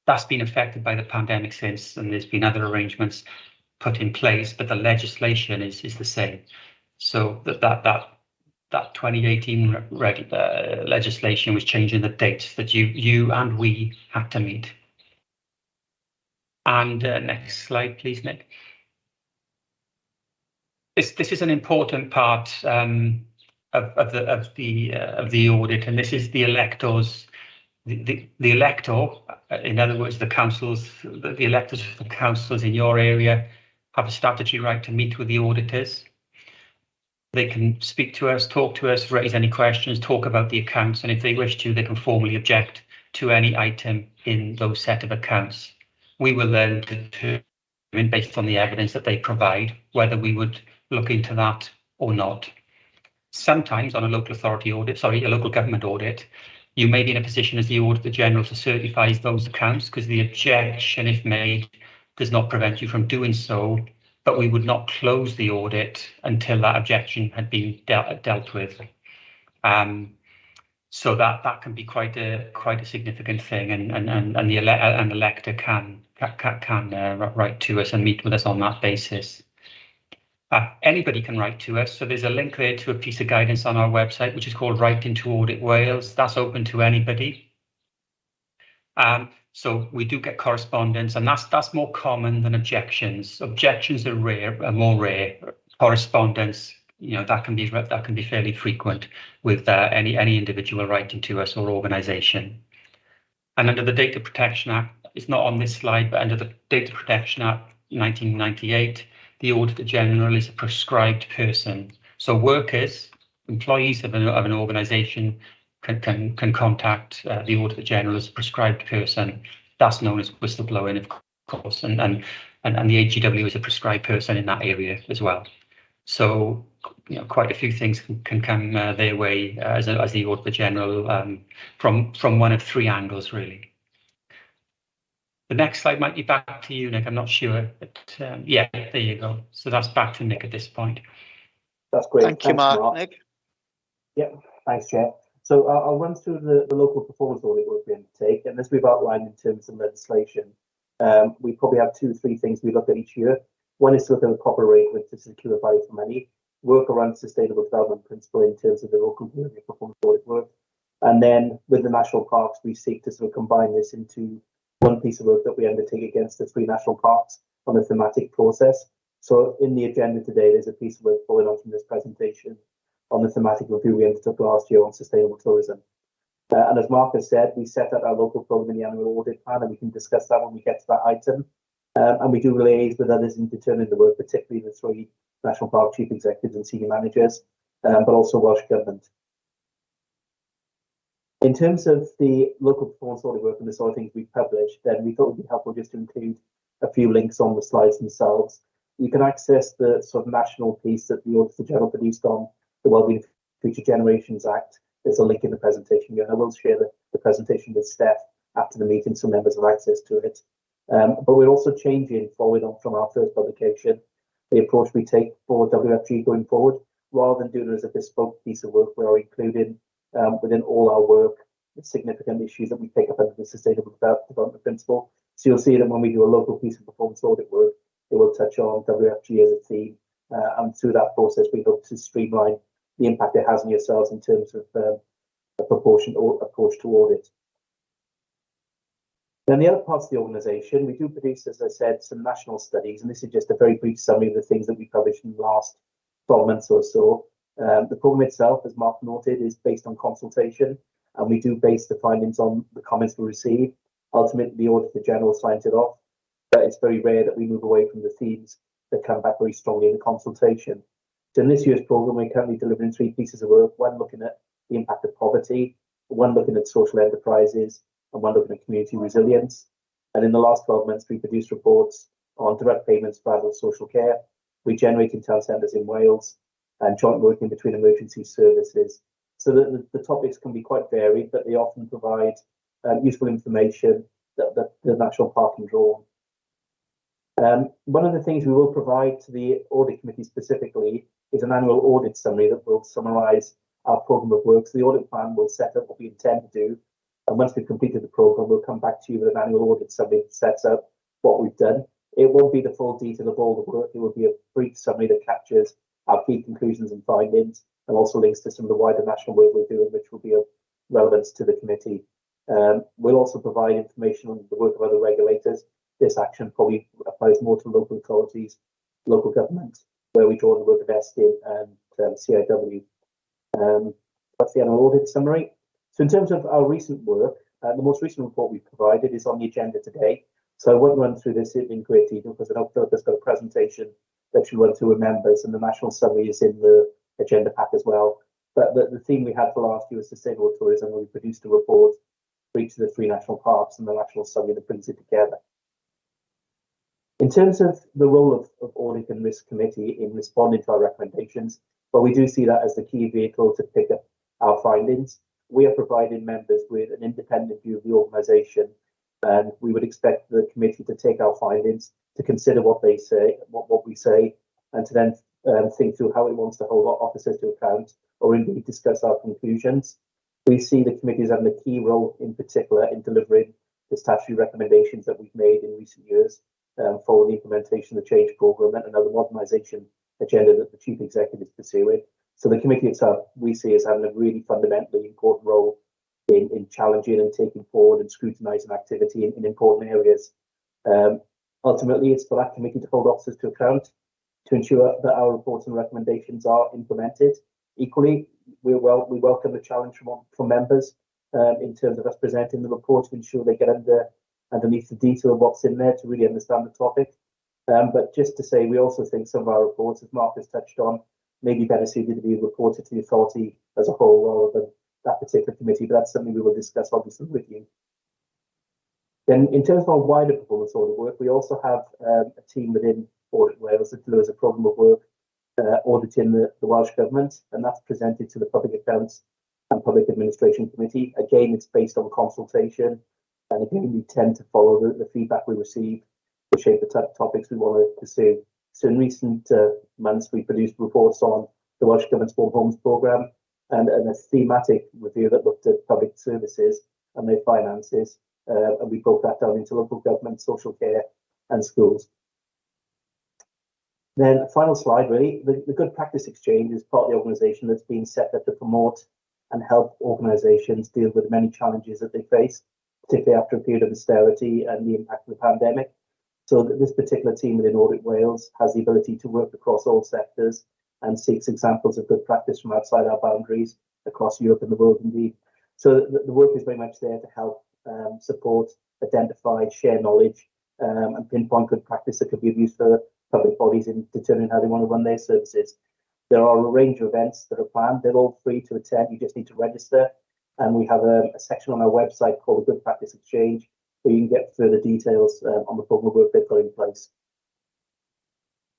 S10: That's been affected by the pandemic since, and there's been other arrangements put in place, but the legislation is the same. So that 2018 legislation was changing the dates that you and we had to meet. And next slide, please, Nick. This is an important part of the audit, and this is the electors. The elector, in other words, the councils, the electors of the councils in your area have a statutory right to meet with the auditors. They can speak to us, talk to us, raise any questions, talk about the accounts, and if they wish to, they can formally object to any item in those set of accounts. We will then determine, based on the evidence that they provide, whether we would look into that or not. Sometimes on a local authority audit, a local government audit, you may be in a position as the Auditor General to certify those accounts because the objection, if made, does not prevent you from doing so, but we would not close the audit until that objection had been dealt with. So that can be quite a significant thing, and the elector can write to us and meet with us on that basis. Anybody can write to us, so there's a link there to a piece of guidance on our website which is called Writing to Audit Wales. That's open to anybody. So we do get correspondence, and that's more common than objections. Objections are more rare. Correspondence, that can be fairly frequent with any individual writing to us or organisation. And under the Data Protection Act, it's not on this slide, but under the Data Protection Act 1998. The Auditor General is a prescribed person. So workers, employees of an organisation can contact the Auditor General as a prescribed person. That's known as whistleblowing, of course, and the AGW is a prescribed person in that area as well. So quite a few things can come their way as the Auditor General from one of three angles, really. The next slide might be back to you, Nick. I'm not sure, but yeah, there you go. So that's back to Nick at this point.
S11: That's great.
S1: Thank you, Mark. Nick?
S11: Yeah, thanks, Chair. So I'll run through the local performance audit work we undertake, and as we've outlined in terms of legislation, we probably have 2 or 3 things we look at each year. One is to look at the proper arrangement to secure value for money, work around sustainable development principle in terms of the local performance audit work. And then with the national parks, we seek to sort of combine this into one piece of work that we undertake against the 3 national parks on a thematic process. So in the agenda today, there's a piece of work following on from this presentation on the thematic review we undertook last year on sustainable tourism. And as Mark has said, we set out our local programme in the annual audit plan, and we can discuss that when we get to that item. And we do liaise with others in determining the work, particularly the 3 national park chief executives and senior managers, but also Welsh Government. In terms of the local performance audit work and the sort of things we've published, then we thought it would be helpful just to include a few links on the slides themselves. You can access the sort of national piece that the Auditor General produced on the Wellbeing Future Generations Act. There's a link in the presentation here, and I will share the presentation with Steph after the meeting so members have access to it. But we're also changing, following on from our first publication, the approach we take for WFG going forward. Rather than doing it as a bespoke piece of work, we are including within all our work the significant issues that we pick up under the Sustainable Development Principle. So you'll see that when we do a local piece of performance audit work, it will touch on WFG as a theme. And through that process, we hope to streamline the impact it has on yourselves in terms of a proportional approach to audit. Then the other parts of the organisation, we do produce, as I said, some national studies, and this is just a very brief summary of the things that we published in the last 12 months or so. The programme itself, as Mark noted, is based on consultation, and we do base the findings on the comments we receive. Ultimately, the Auditor General signs it off, but it's very rare that we move away from the themes that come back very strongly in the consultation. So in this year's programme, we're currently delivering 3 pieces of work, one looking at the impact of poverty, one looking at social enterprises, and one looking at community resilience. And in the last 12 months, we produced reports on direct payments for adult social care, regenerating town centres in Wales, and joint working between emergency services. So the topics can be quite varied, but they often provide useful information that the National Park can draw on. One of the things we will provide to the Audit Committee specifically is an annual audit summary that will summarise our programme of work. So the audit plan will set up what we intend to do, and once we've completed the programme, we'll come back to you with an annual audit summary that sets out what we've done. It won't be the full detail of all the work, it will be a brief summary that captures our key conclusions and findings, and also links to some of the wider national work we're doing, which will be of relevance to the committee. We'll also provide information on the work of other regulators. This action probably applies more to local authorities, local government, where we draw on the work of ESTIN and CIW. That's the annual audit summary. So in terms of our recent work, the most recent report we've provided is on the agenda today. So I won't run through this in great detail because I know Philippa's got a presentation that she'll run through with members, and the national summary is in the agenda pack as well. But the theme we had for last year was sustainable tourism, and we produced a report for each of the 3 national parks and the national summary that brings it together. In terms of the role of Audit and Risk Committee in responding to our recommendations, well, we do see that as the key vehicle to pick up our findings. We are providing members with an independent view of the organisation, and we would expect the committee to take our findings, to consider what they say, what we say, and to then think through how it wants to hold our officers to account, or indeed discuss our conclusions. We see the committee as having a key role in particular in delivering the statutory recommendations that we've made in recent years, following the implementation of the change programme and another modernisation agenda that the Chief Executive is pursuing. So the committee itself, we see as having a really fundamentally important role in challenging and taking forward and scrutinising activity in important areas. Ultimately, it's for that committee to hold officers to account, to ensure that our reports and recommendations are implemented. Equally, we welcome the challenge from members in terms of us presenting the report to ensure they get underneath the detail of what's in there to really understand the topic. But just to say, we also think some of our reports, as Mark has touched on, may be better suited to be reported to the authority as a whole rather than that particular committee, but that's something we will discuss obviously with you. Then in terms of our wider performance audit work, we also have a team within Audit Wales that delivers a programme of work auditing the Welsh Government, and that's presented to the Public Accounts and Public Administration Committee. Again, it's based on consultation, and again, we tend to follow the feedback we receive to shape the topics we want to pursue. So in recent months, we produced reports on the Welsh Government's Warm Homes Programme, and a thematic review that looked at public services and their finances. And we broke that down into local government, social care, and schools. Then a final slide, really. The Good Practice Exchange is part of the organisation that's been set up to promote and help organisations deal with the many challenges that they face, particularly after a period of austerity and the impact of the pandemic. So that this particular team within Audit Wales has the ability to work across all sectors and seeks examples of good practice from outside our boundaries across Europe and the world indeed. So the work is very much there to help support, identify, share knowledge, and pinpoint good practice that could be of use for public bodies in determining how they want to run their services. There are a range of events that are planned. They're all free to attend. You just need to register. And we have a section on our website called the Good Practice Exchange, where you can get further details on the program of work they've got in place.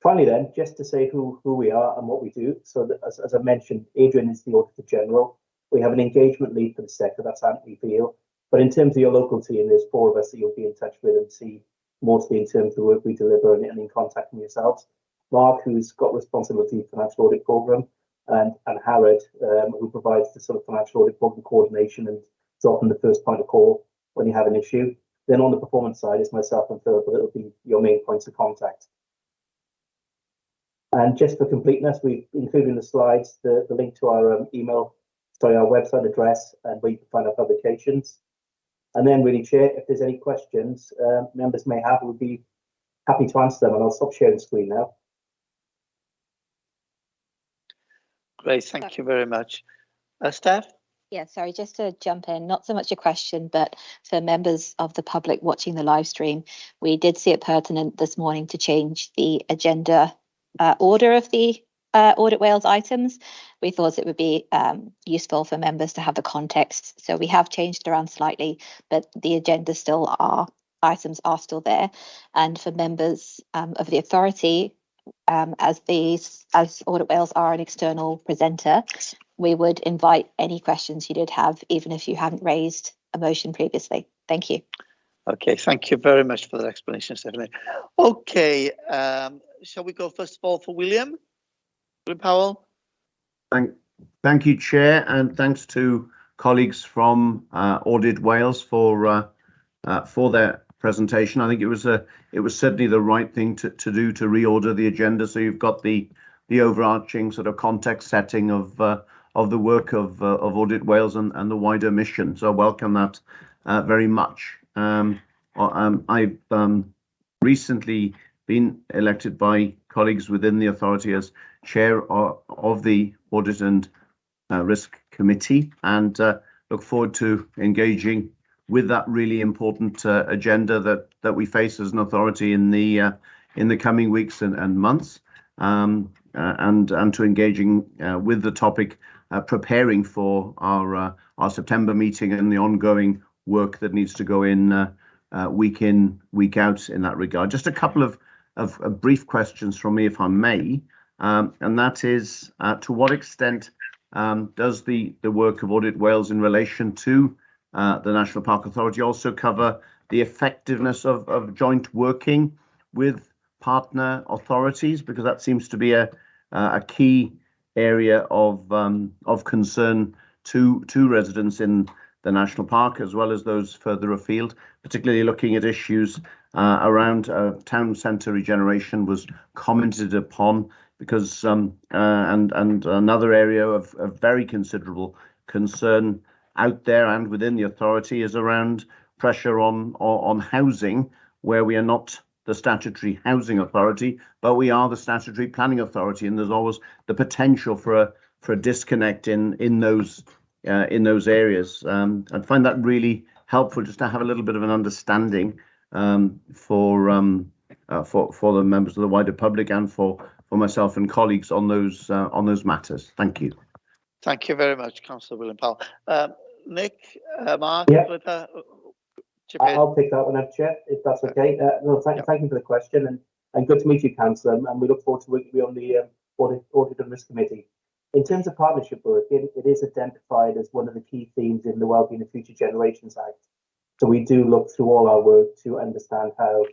S11: Finally then, just to say who we are and what we do. So that, as I mentioned, Adrian is the Auditor General. We have an engagement lead for the sector, that's Anthony Veal. But in terms of your local team, there's 4 of us that you'll be in touch with and see mostly in terms of the work we deliver and in contacting yourselves. Mark, who's got responsibility for financial audit programme, and Harrod, who provides the sort of financial audit programme coordination and is often the first point of call when you have an issue. Then on the performance side, it's myself and Philip, but it'll be your main points of contact. And just for completeness, we've included in the slides the link to our our website address and where you can find our publications. And then really, Chair, if there's any questions members may have, we'll be happy to answer them. And I'll stop sharing the screen now.
S1: Great, thank you very much. Steph?
S7: Yeah, sorry, just to jump in, not so much a question, but for members of the public watching the live stream, we did see it pertinent this morning to change the agenda order of the Audit Wales items. We thought it would be useful for members to have the context. So we have changed it around slightly, but the agenda items are still there. And for members of the authority, as Audit Wales are an external presenter, we would invite any questions you did have, even if you haven't raised a motion previously. Thank you.
S1: Okay, thank you very much for that explanation, Stephanie. Okay, shall we go first of all for William? William Powell.
S12: Thank you, Chair, and thanks to colleagues from Audit Wales for their presentation. I think it was certainly the right thing to do to reorder the agenda, so you've got the overarching sort of context setting of the work of Audit Wales and the wider mission. So I welcome that very much. I've recently been elected by colleagues within the authority as chair of the Audit and Risk Committee, and look forward to engaging with that really important agenda that we face as an authority in the coming weeks and months, and to engaging with the topic, preparing for our September meeting and the ongoing work that needs to go in week out in that regard. Just a couple of brief questions from me, if I may, and that is to what extent does the work of Audit Wales in relation to the National Park Authority also cover the effectiveness of joint working with partner authorities, because that seems to be a key area of concern to residents in the National Park, as well as those further afield, particularly looking at issues around town centre regeneration was commented upon, because and another area of very considerable concern out there and within the authority is around pressure on housing, where we are not the statutory housing authority, but we are the statutory planning authority, and there's always the potential for a disconnect in those areas. I find that really helpful just to have a little bit of an understanding for the members of the wider public and for myself and colleagues on those matters. Thank you.
S1: Thank you very much, Councillor William Powell. Nick, Mark,
S11: yeah.
S1: I'll
S11: pick that one up, Chair, if that's okay. No, thank you for the question, and good to meet you, Councillor, and we look forward to working with you on the Audit and Risk Committee. In terms of partnership work, it is identified as one of the key themes in the Wellbeing of Future Generations Act. So we do look through all our work to understand how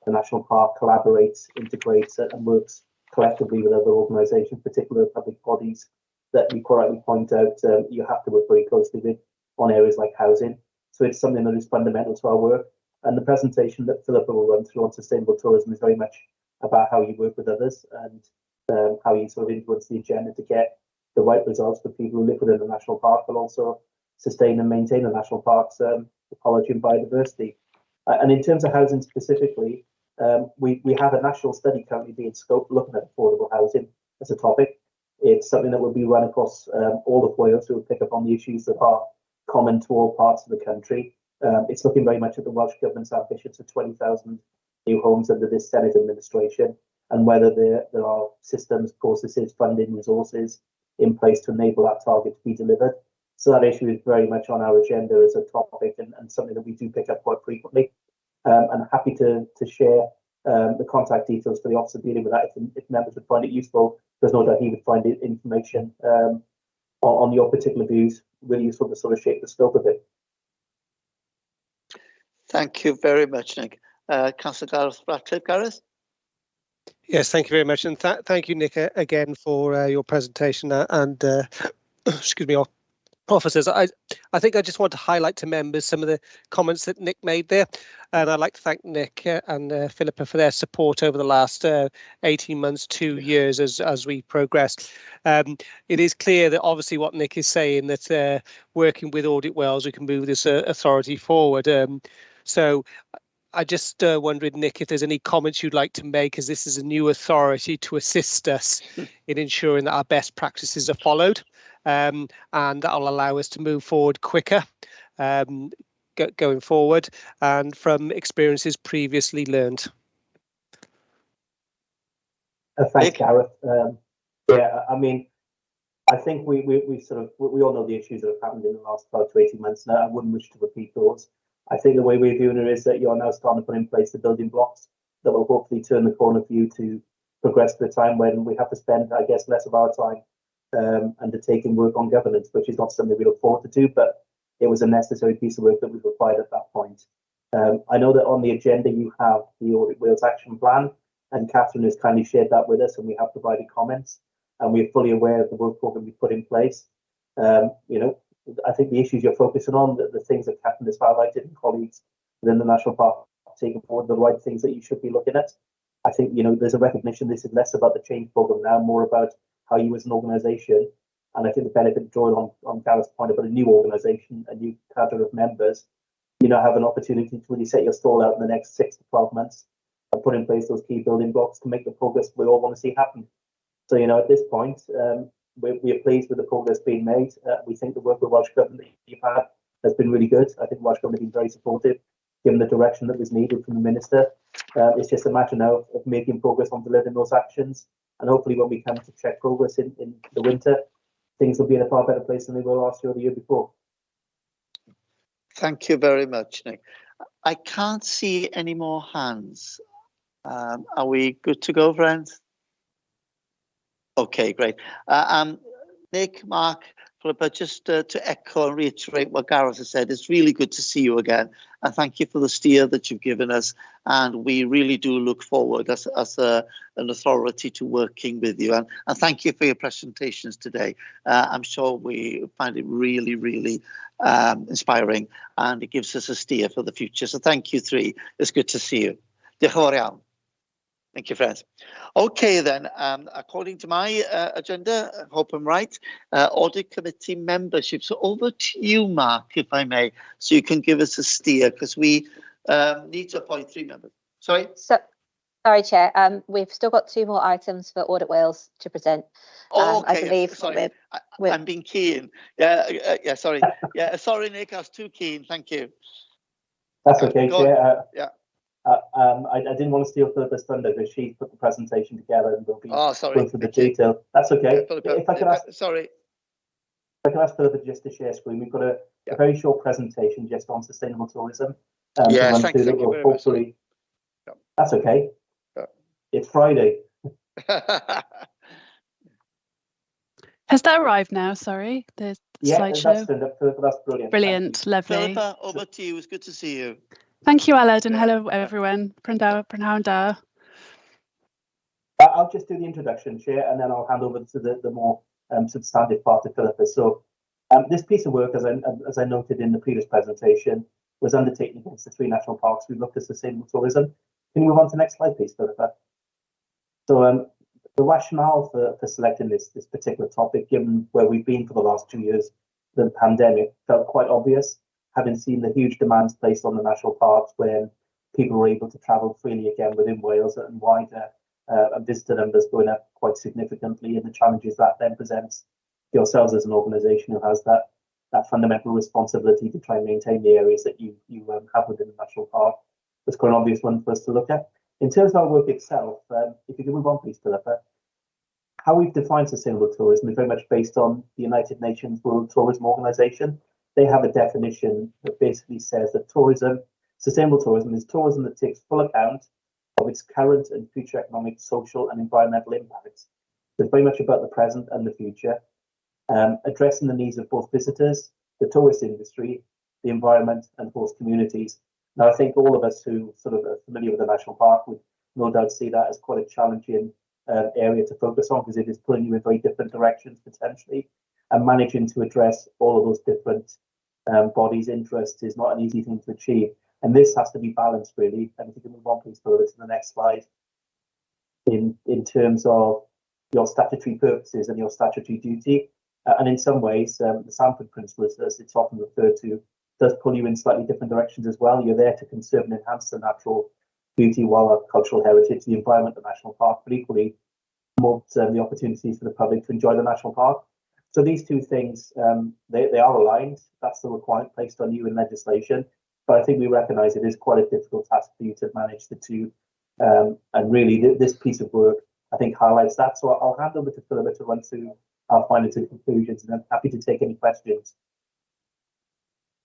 S11: the National Park collaborates, integrates, and works collectively with other organisations, particularly public bodies, that you correctly point out you have to work very closely with on areas like housing. So it's something that is fundamental to our work. And the presentation that Philippa will run through on sustainable tourism is very much about how you work with others and how you sort of influence the agenda to get the right results for people who live within the national park, but also sustain and maintain the national park's ecology and biodiversity. And in terms of housing specifically, we have a national study currently being scoped looking at affordable housing as a topic. It's something that will be run across all of Wales, who will pick up on the issues that are common to all parts of the country. It's looking very much at the Welsh Government's ambitions of 20,000 new homes under this Senate administration, and whether there are systems, processes, funding, resources in place to enable that target to be delivered. So that issue is very much on our agenda as a topic and something that we do pick up quite frequently. I'm happy to share the contact details for the officer dealing with that if members would find it useful. There's no doubt he would find it information on your particular views really useful to sort of shape the scope of it.
S1: Thank you very much, Nick. Councillor Gareth Ratcliffe. Gareth?
S2: Yes, thank you very much. And thank you, Nick, again for your presentation and excuse me, officers. I think I just want to highlight to members some of the comments that Nick made there. And I'd like to thank Nick and Philippa for their support over the last 18 months, 2 years as we progressed. It is clear that obviously what Nick is saying, that working with Audit Wales, we can move this authority forward. So I just wondered, Nick, if there's any comments you'd like to make, as this is a new authority to assist us in ensuring that our best practices are followed, and that'll allow us to move forward quicker going forward and from experiences previously learned.
S11: Thanks, Gareth. Yeah, I mean, I think we all know the issues that have happened in the last 12 to 18 months now. I wouldn't wish to repeat those. I think the way we're doing it is that you're now starting to put in place the building blocks that will hopefully turn the corner for you to progress to the time when we have to spend, I guess, less of our time undertaking work on governance, which is not something we look forward to do, but it was a necessary piece of work that was required at that point. I know that on the agenda you have the Audit Wales Action Plan, and Catherine has kindly shared that with us, and we have provided comments, and we're fully aware of the work program we put in place. I think the issues you're focusing on, the things that Catherine has highlighted and colleagues within the National Park are taking forward, the right things that you should be looking at. I think, there's a recognition this is less about the change program now, more about how you as an organisation, and I think the benefit of drawing on Gareth's point about a new organisation, a new cadre of members, have an opportunity to really set your stall out in the next 6 to 12 months and put in place those key building blocks to make the progress we all want to see happen. So, at this point, we are pleased with the progress being made. We think the work with Welsh Government that you've had has been really good. I think Welsh Government has been very supportive, given the direction that was needed from the Minister. It's just a matter now of making progress on delivering those actions. And hopefully when we come to check progress in the winter, things will be in a far better place than they were last year or the year before.
S1: Thank you very much, Nick. I can't see any more hands. Are we good to go, friends? Okay, great. Nick, Mark, Philippa, just to echo and reiterate what Gareth has said, it's really good to see you again. And thank you for the steer that you've given us. And we really do look forward as an authority to working with you. And thank you for your presentations today. I'm sure we find it really, really inspiring, and it gives us a steer for the future. So thank you three. It's good to see you. Diolch yn fawr iawn. Thank you, friends. Okay, then, according to my agenda, I hope I'm right, Audit Committee membership. So over to you, Mark, if I may, so you can give us a steer, because we need to appoint 3 members. Sorry?
S7: Sorry, Chair. We've still got 2 more items for Audit Wales to present.
S1: Okay,
S7: I believe
S1: sorry. I'm being keen. Yeah, sorry. Yeah, sorry, Nick, I was too keen. Thank you.
S11: That's okay, Chair.
S1: Yeah.
S11: I didn't want to steal Philippa's thunder, because she put the presentation together and we'll be going through the detail. That's okay. If I can ask Philippa just to share screen, we've got a very short presentation just on sustainable tourism.
S1: Yes, thank you very much.
S11: That's okay. Yeah. It's Friday.
S13: Has that arrived now? Sorry, the slideshow.
S11: That's brilliant.
S13: Brilliant, lovely.
S1: Philippa, over to you. It's good to see you.
S13: Thank you, Aled, and hello everyone. Prynawn da.
S11: I'll just do the introduction, Chair, and then I'll hand over to the more substantive part of Philippa. So this piece of work, as I noted in the previous presentation, was undertaken against the 3 national parks. We looked at sustainable tourism. Can you move on to the next slide, please, Philippa? So the rationale for selecting this particular topic, given where we've been for the last 2 years, the pandemic, felt quite obvious, having seen the huge demands placed on the national parks when people were able to travel freely again within Wales and wider, and visitor numbers going up quite significantly, and the challenges that then presents to yourselves as an organisation who has that fundamental responsibility to try and maintain the areas that you have within the national park. It's quite an obvious one for us to look at. In terms of our work itself, if you can move on, please, Philippa. How we've defined sustainable tourism is very much based on the United Nations World Tourism Organization. They have a definition that basically says that sustainable tourism is tourism that takes full account of its current and future economic, social and environmental impacts. So it's very much about the present and the future, addressing the needs of both visitors, the tourist industry, the environment and host communities. Now, I think all of us who sort of are familiar with the national park would no doubt see that as quite a challenging area to focus on, because it is pulling you in very different directions potentially, and managing to address all of those different bodies' interests is not an easy thing to achieve. And this has to be balanced, really. And if you can move on, please, further to the next slide. In terms of your statutory purposes and your statutory duty, and in some ways, the Sanford principle, as it's often referred to, does pull you in slightly different directions as well. You're there to conserve and enhance the natural beauty, wildlife, cultural heritage, the environment of the national park, but equally promote the opportunities for the public to enjoy the national park. So these two things, they are aligned. That's the requirement placed on you in legislation. But I think we recognise it is quite a difficult task for you to manage the two. And really, this piece of work, I think, highlights that. So I'll hand over to Philippa to run through our findings and conclusions, and I'm happy to take any questions.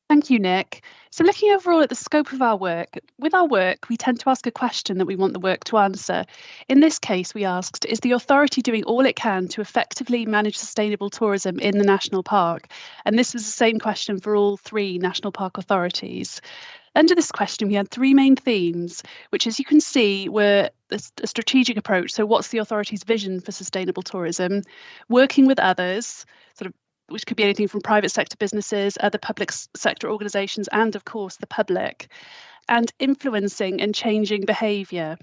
S13: Thank you, Nick. So looking overall at the scope of our work, with our work, we tend to ask a question that we want the work to answer. In this case, we asked, is the authority doing all it can to effectively manage sustainable tourism in the national park? And this was the same question for all 3 national park authorities. Under this question, we had 3 main themes, which, as you can see, were a strategic approach. So what's the authority's vision for sustainable tourism? Working with others, which could be anything from private sector businesses, other public sector organisations, and of course the public, and influencing and changing behaviour.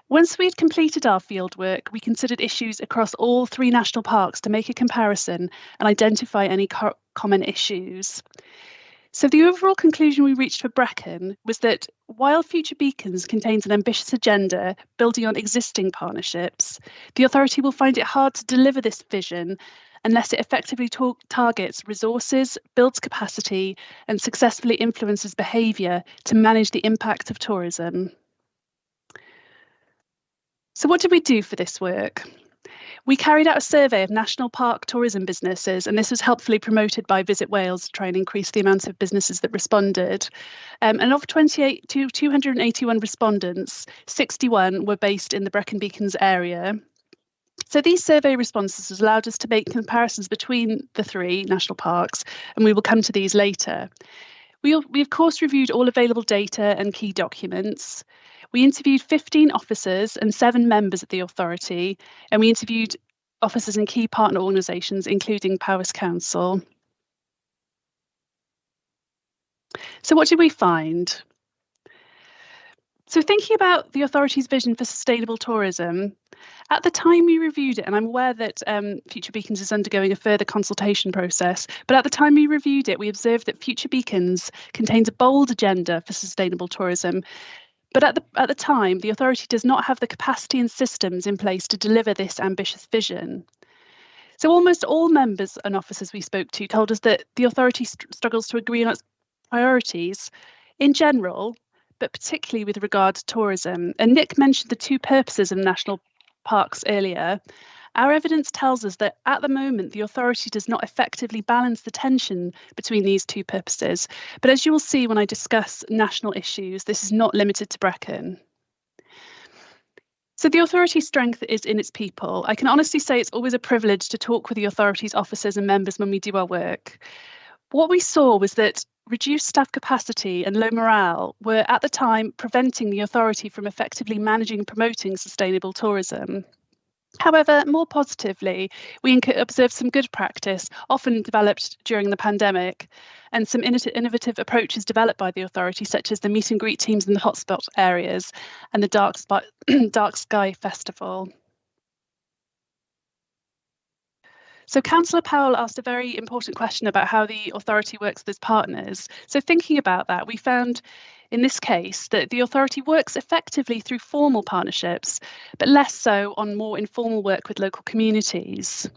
S13: Once we'd completed our fieldwork, we considered issues across all 3 national parks to make a comparison and identify any common issues. So the overall conclusion we reached for Brecon was that while Future Beacons contains an ambitious agenda building on existing partnerships, the authority will find it hard to deliver this vision unless it effectively targets resources, builds capacity, and successfully influences behaviour to manage the impact of tourism. So what did we do for this work? We carried out a survey of national park tourism businesses, and this was helpfully promoted by Visit Wales to try and increase the amount of businesses that responded. And of 281 respondents, 61 were based in the Brecon Beacons area. So these survey responses allowed us to make comparisons between the 3 national parks, and we will come to these later. We of course reviewed all available data and key documents. We interviewed 15 officers and 7 members of the authority, and we interviewed officers in key partner organisations, including Powys Council. So what did we find? So thinking about the authority's vision for sustainable tourism, at the time we reviewed it, and I'm aware that Future Beacons is undergoing a further consultation process, but at the time we reviewed it, we observed that Future Beacons contains a bold agenda for sustainable tourism. But at the time, the authority does not have the capacity and systems in place to deliver this ambitious vision. So almost all members and officers we spoke to told us that the authority struggles to agree on its priorities in general, but particularly with regard to tourism. And Nick mentioned the 2 purposes of national parks earlier. Our evidence tells us that at the moment, the authority does not effectively balance the tension between these 2 purposes. But as you will see when I discuss national issues, this is not limited to Brecon. So the authority's strength is in its people. I can honestly say it's always a privilege to talk with the authority's officers and members when we do our work. What we saw was that reduced staff capacity and low morale were at the time preventing the authority from effectively managing and promoting sustainable tourism. However, more positively, we observed some good practice, often developed during the pandemic, and some innovative approaches developed by the authority, such as the meet and greet teams in the hotspot areas and the Dark Sky Festival. So Councillor Powell asked a very important question about how the authority works with its partners. So thinking about that, we found in this case that the authority works effectively through formal partnerships, but less so on more informal work with local communities.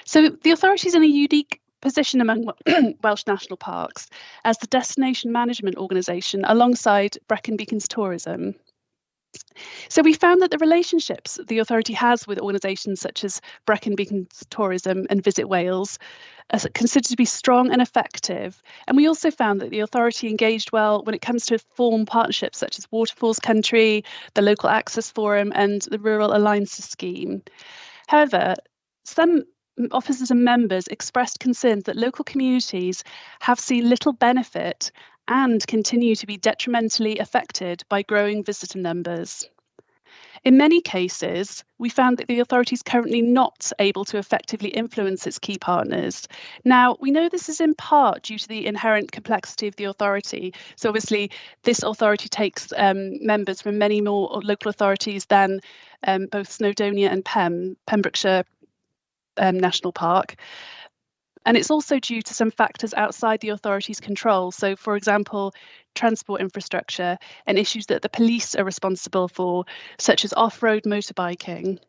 S13: So the authority is in a unique position among Welsh National Parks as the destination management organisation alongside Brecon Beacons Tourism. So we found that the relationships the authority has with organisations such as Brecon Beacons Tourism and Visit Wales are considered to be strong and effective. And we also found that the authority engaged well when it comes to form partnerships such as Waterfalls Country, the Local Access Forum and the Rural Alliances Scheme. However, some officers and members expressed concerns that local communities have seen little benefit and continue to be detrimentally affected by growing visitor numbers. In many cases, we found that the authority is currently not able to effectively influence its key partners. Now, we know this is in part due to the inherent complexity of the authority. So obviously, this authority takes members from many more local authorities than both Snowdonia and Pembrokeshire National Park. And it's also due to some factors outside the authority's control. So, for example, transport infrastructure and issues that the police are responsible for, such as off-road motorbiking.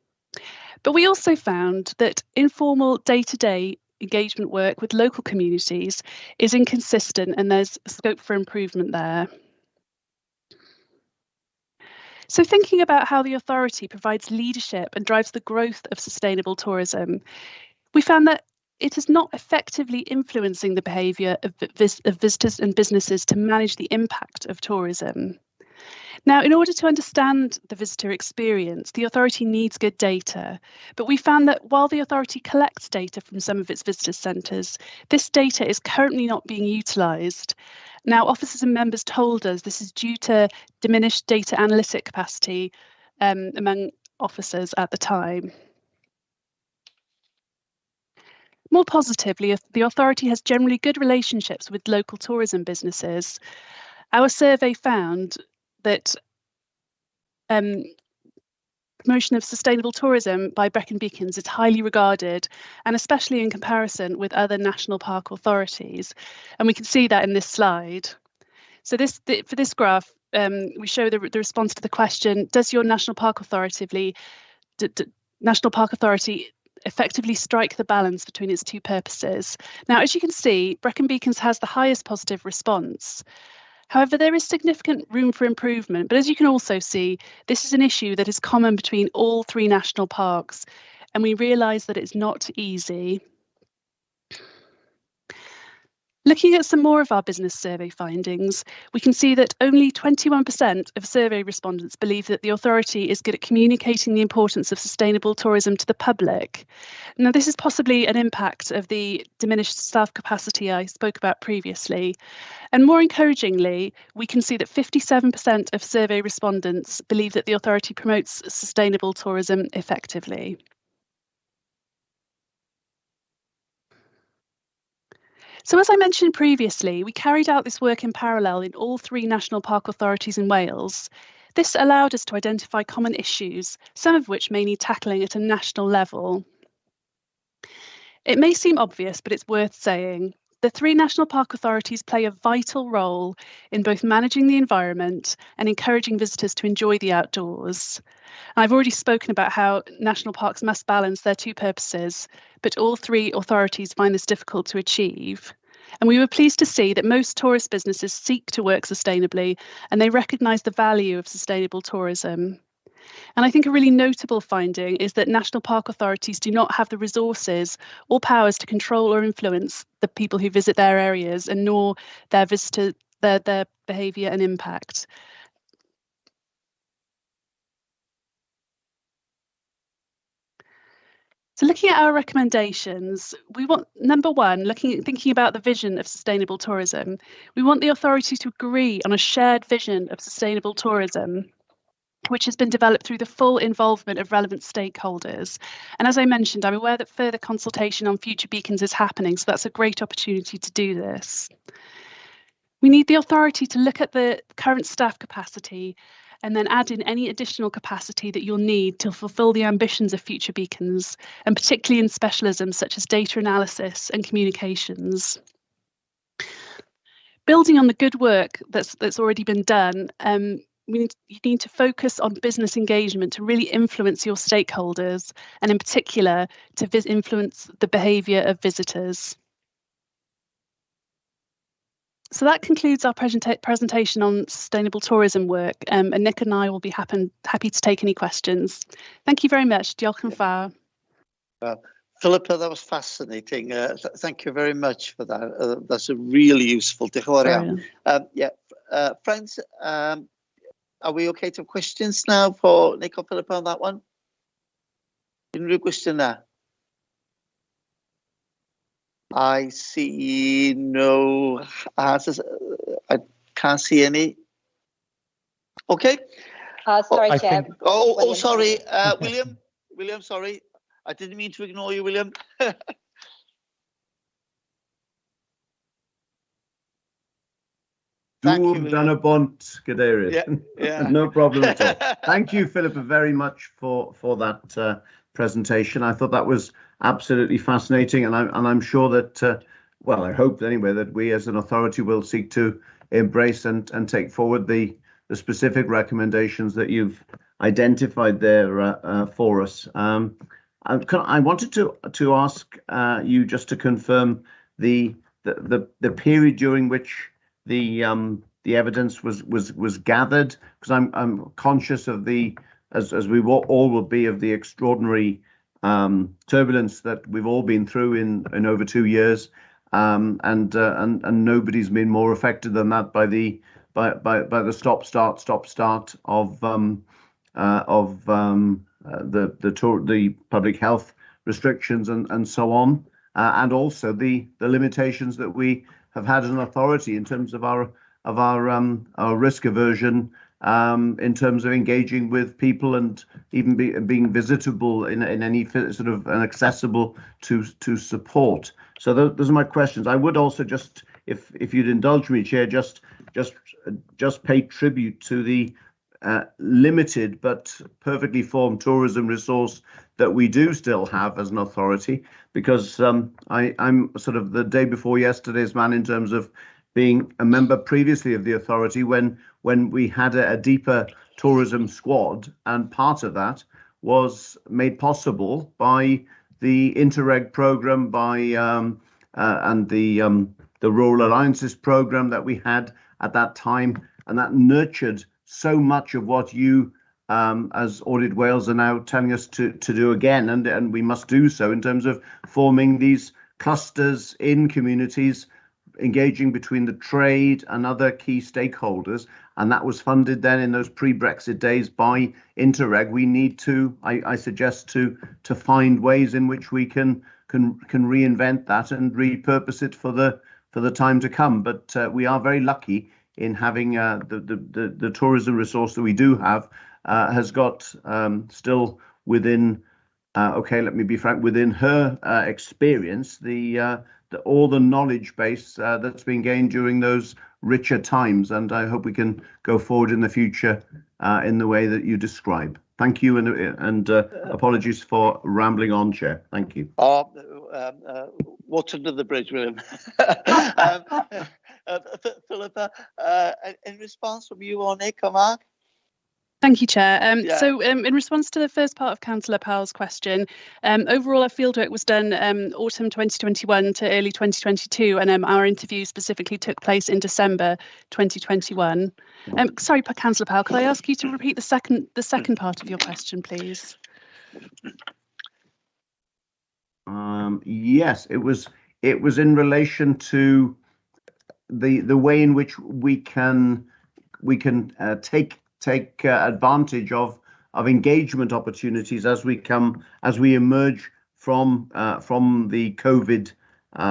S13: But we also found that informal day-to-day engagement work with local communities is inconsistent and there's scope for improvement there. So thinking about how the authority provides leadership and drives the growth of sustainable tourism, we found that it is not effectively influencing the behaviour of visitors and businesses to manage the impact of tourism. Now, in order to understand the visitor experience, the authority needs good data, but we found that while the authority collects data from some of its visitor centres, this data is currently not being utilised. Now, officers and members told us this is due to diminished data analytic capacity among officers at the time. More positively, the authority has generally good relationships with local tourism businesses. Our survey found that promotion of sustainable tourism by Brecon Beacons is highly regarded, and especially in comparison with other national park authorities. And we can see that in this slide. So for this graph, we show the response to the question, does your national park authority effectively strike the balance between its two purposes? Now, as you can see, Brecon Beacons has the highest positive response. However, there is significant room for improvement, but as you can also see, this is an issue that is common between all three national parks, and we realise that it's not easy. Looking at some more of our business survey findings, we can see that only 21% of survey respondents believe that the authority is good at communicating the importance of sustainable tourism to the public. Now, this is possibly an impact of the diminished staff capacity I spoke about previously. And more encouragingly, we can see that 57% of survey respondents believe that the authority promotes sustainable tourism effectively. So as I mentioned previously, we carried out this work in parallel in all three national park authorities in Wales. This allowed us to identify common issues, some of which may need tackling at a national level. It may seem obvious, but it's worth saying. The three national park authorities play a vital role in both managing the environment and encouraging visitors to enjoy the outdoors. I've already spoken about how national parks must balance their two purposes, but all three authorities find this difficult to achieve. And we were pleased to see that most tourist businesses seek to work sustainably and they recognise the value of sustainable tourism. And I think a really notable finding is that national park authorities do not have the resources or powers to control or influence the people who visit their areas, and nor their behaviour and impact. So looking at our recommendations, we want, number one, thinking about the vision of sustainable tourism, we want the authority to agree on a shared vision of sustainable tourism, which has been developed through the full involvement of relevant stakeholders. And as I mentioned, I'm aware that further consultation on future beacons is happening, so that's a great opportunity to do this. We need the authority to look at the current staff capacity and then add in any additional capacity that you'll need to fulfil the ambitions of future beacons, and particularly in specialisms such as data analysis and communications. Building on the good work that's already been done, you need to focus on business engagement to really influence your stakeholders, and in particular to influence the behaviour of visitors. So that concludes our presentation on sustainable tourism work, and Nick and I will be happy to take any questions. Thank you very much. Diolch yn fawr.
S1: Philippa, that was fascinating. Thank you very much for that. That's a really useful. Friends, are we okay to have questions now for Nick or Philippa on that one? Unrhyw gwestiwn na? I see no answers. I can't see any. Okay.
S7: Sorry, Chair.
S1: Sorry, William. William, sorry. I didn't mean to ignore you, William. Thank you,
S12: Danabont, Gadarius.
S1: Yeah.
S12: No problem at all. Thank you, Philippa, very much for that presentation. I thought that was absolutely fascinating, and I'm sure that, well, I hope anyway, that we as an authority will seek to embrace and take forward the specific recommendations that you've identified there for us. I wanted to ask you just to confirm the period during which the evidence was gathered, because I'm conscious of as we all will be, of the extraordinary turbulence that we've all been through in over 2 years, and nobody's been more affected than that by the stop start of the public health restrictions and so on, and also the limitations that we have had as an authority in terms of our risk aversion, in terms of engaging with people and even being visitable in any sort of accessible to support. So those are my questions. I would also just, if you'd indulge me, Chair, just pay tribute to the limited but perfectly formed tourism resource that we do still have as an authority, because I'm sort of the day before yesterday's man in terms of being a member previously of the authority when we had a deeper tourism squad, and part of that was made possible by the Interreg programme, and the Rural Alliances programme that we had at that time, and that nurtured so much of what you as Audit Wales are now telling us to do again, and we must do so in terms of forming these clusters in communities, engaging between the trade and other key stakeholders, and that was funded then in those pre-Brexit days by Interreg. We need to, I suggest, to find ways in which we can reinvent that and repurpose it for the time to come. But we are very lucky in having the tourism resource that we do have has got still within, okay, let me be frank, within her experience, all the knowledge base that's been gained during those richer times, and I hope we can go forward in the future in the way that you describe. Thank you, and apologies for rambling on, Chair. Thank you.
S1: Water under the bridge, William. Philippa, in response from you or Nick or Mark?
S13: Thank you, Chair. So in response to the first part of Councillor Powell's question, overall our fieldwork was done autumn 2021 to early 2022, and our interview specifically took place in December 2021. Sorry, Councillor Powell, could I ask you to repeat the second part of your question, please?
S12: Yes, it was in relation to the way in which we can take advantage of engagement opportunities as we emerge from the COVID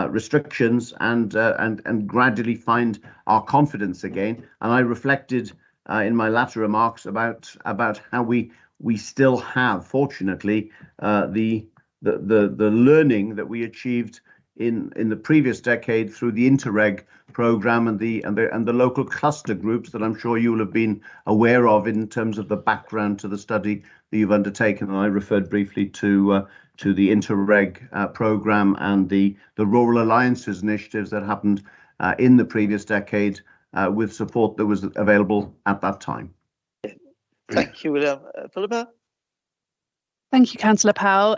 S12: restrictions and gradually find our confidence again. And I reflected in my latter remarks about how we still have, fortunately, the learning that we achieved in the previous decade through the Interreg program and the local cluster groups that I'm sure you'll have been aware of in terms of the background to the study that you've undertaken. And I referred briefly to the Interreg program and the Rural Alliances initiatives that happened in the previous decade with support that was available at that time.
S1: Thank you, William. Philippa?
S13: Thank you, Councillor Powell.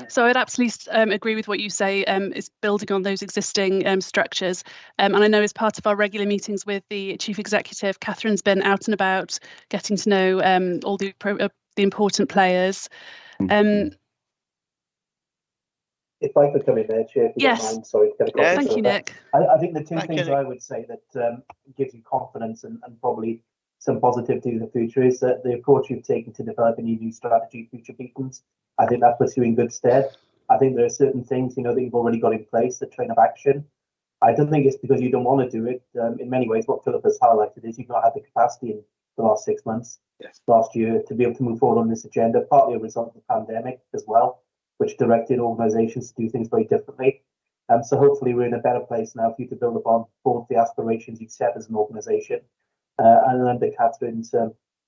S13: So I'd absolutely agree with what you say. Is building on those existing structures. And I know as part of our regular meetings with the Chief Executive, Catherine's been out and about, getting to know all the important players.
S11: If I could come in there, Chair, if you don't mind, sorry.
S13: Thank you, Nick.
S11: I think the two things I would say that gives you confidence and probably some positivity in the future is that the approach you've taken to developing your new strategy, Future Beacons, I think that puts you in good stead. I think there are certain things, that you've already got in place, the train of action. I don't think it's because you don't want to do it. In many ways, what Philip has highlighted is you've not had the capacity in the last 6 months, last year, to be able to move forward on this agenda, partly a result of the pandemic as well, which directed organisations to do things very differently. So hopefully we're in a better place now for you to build upon both the aspirations you've set as an organisation and under Catherine's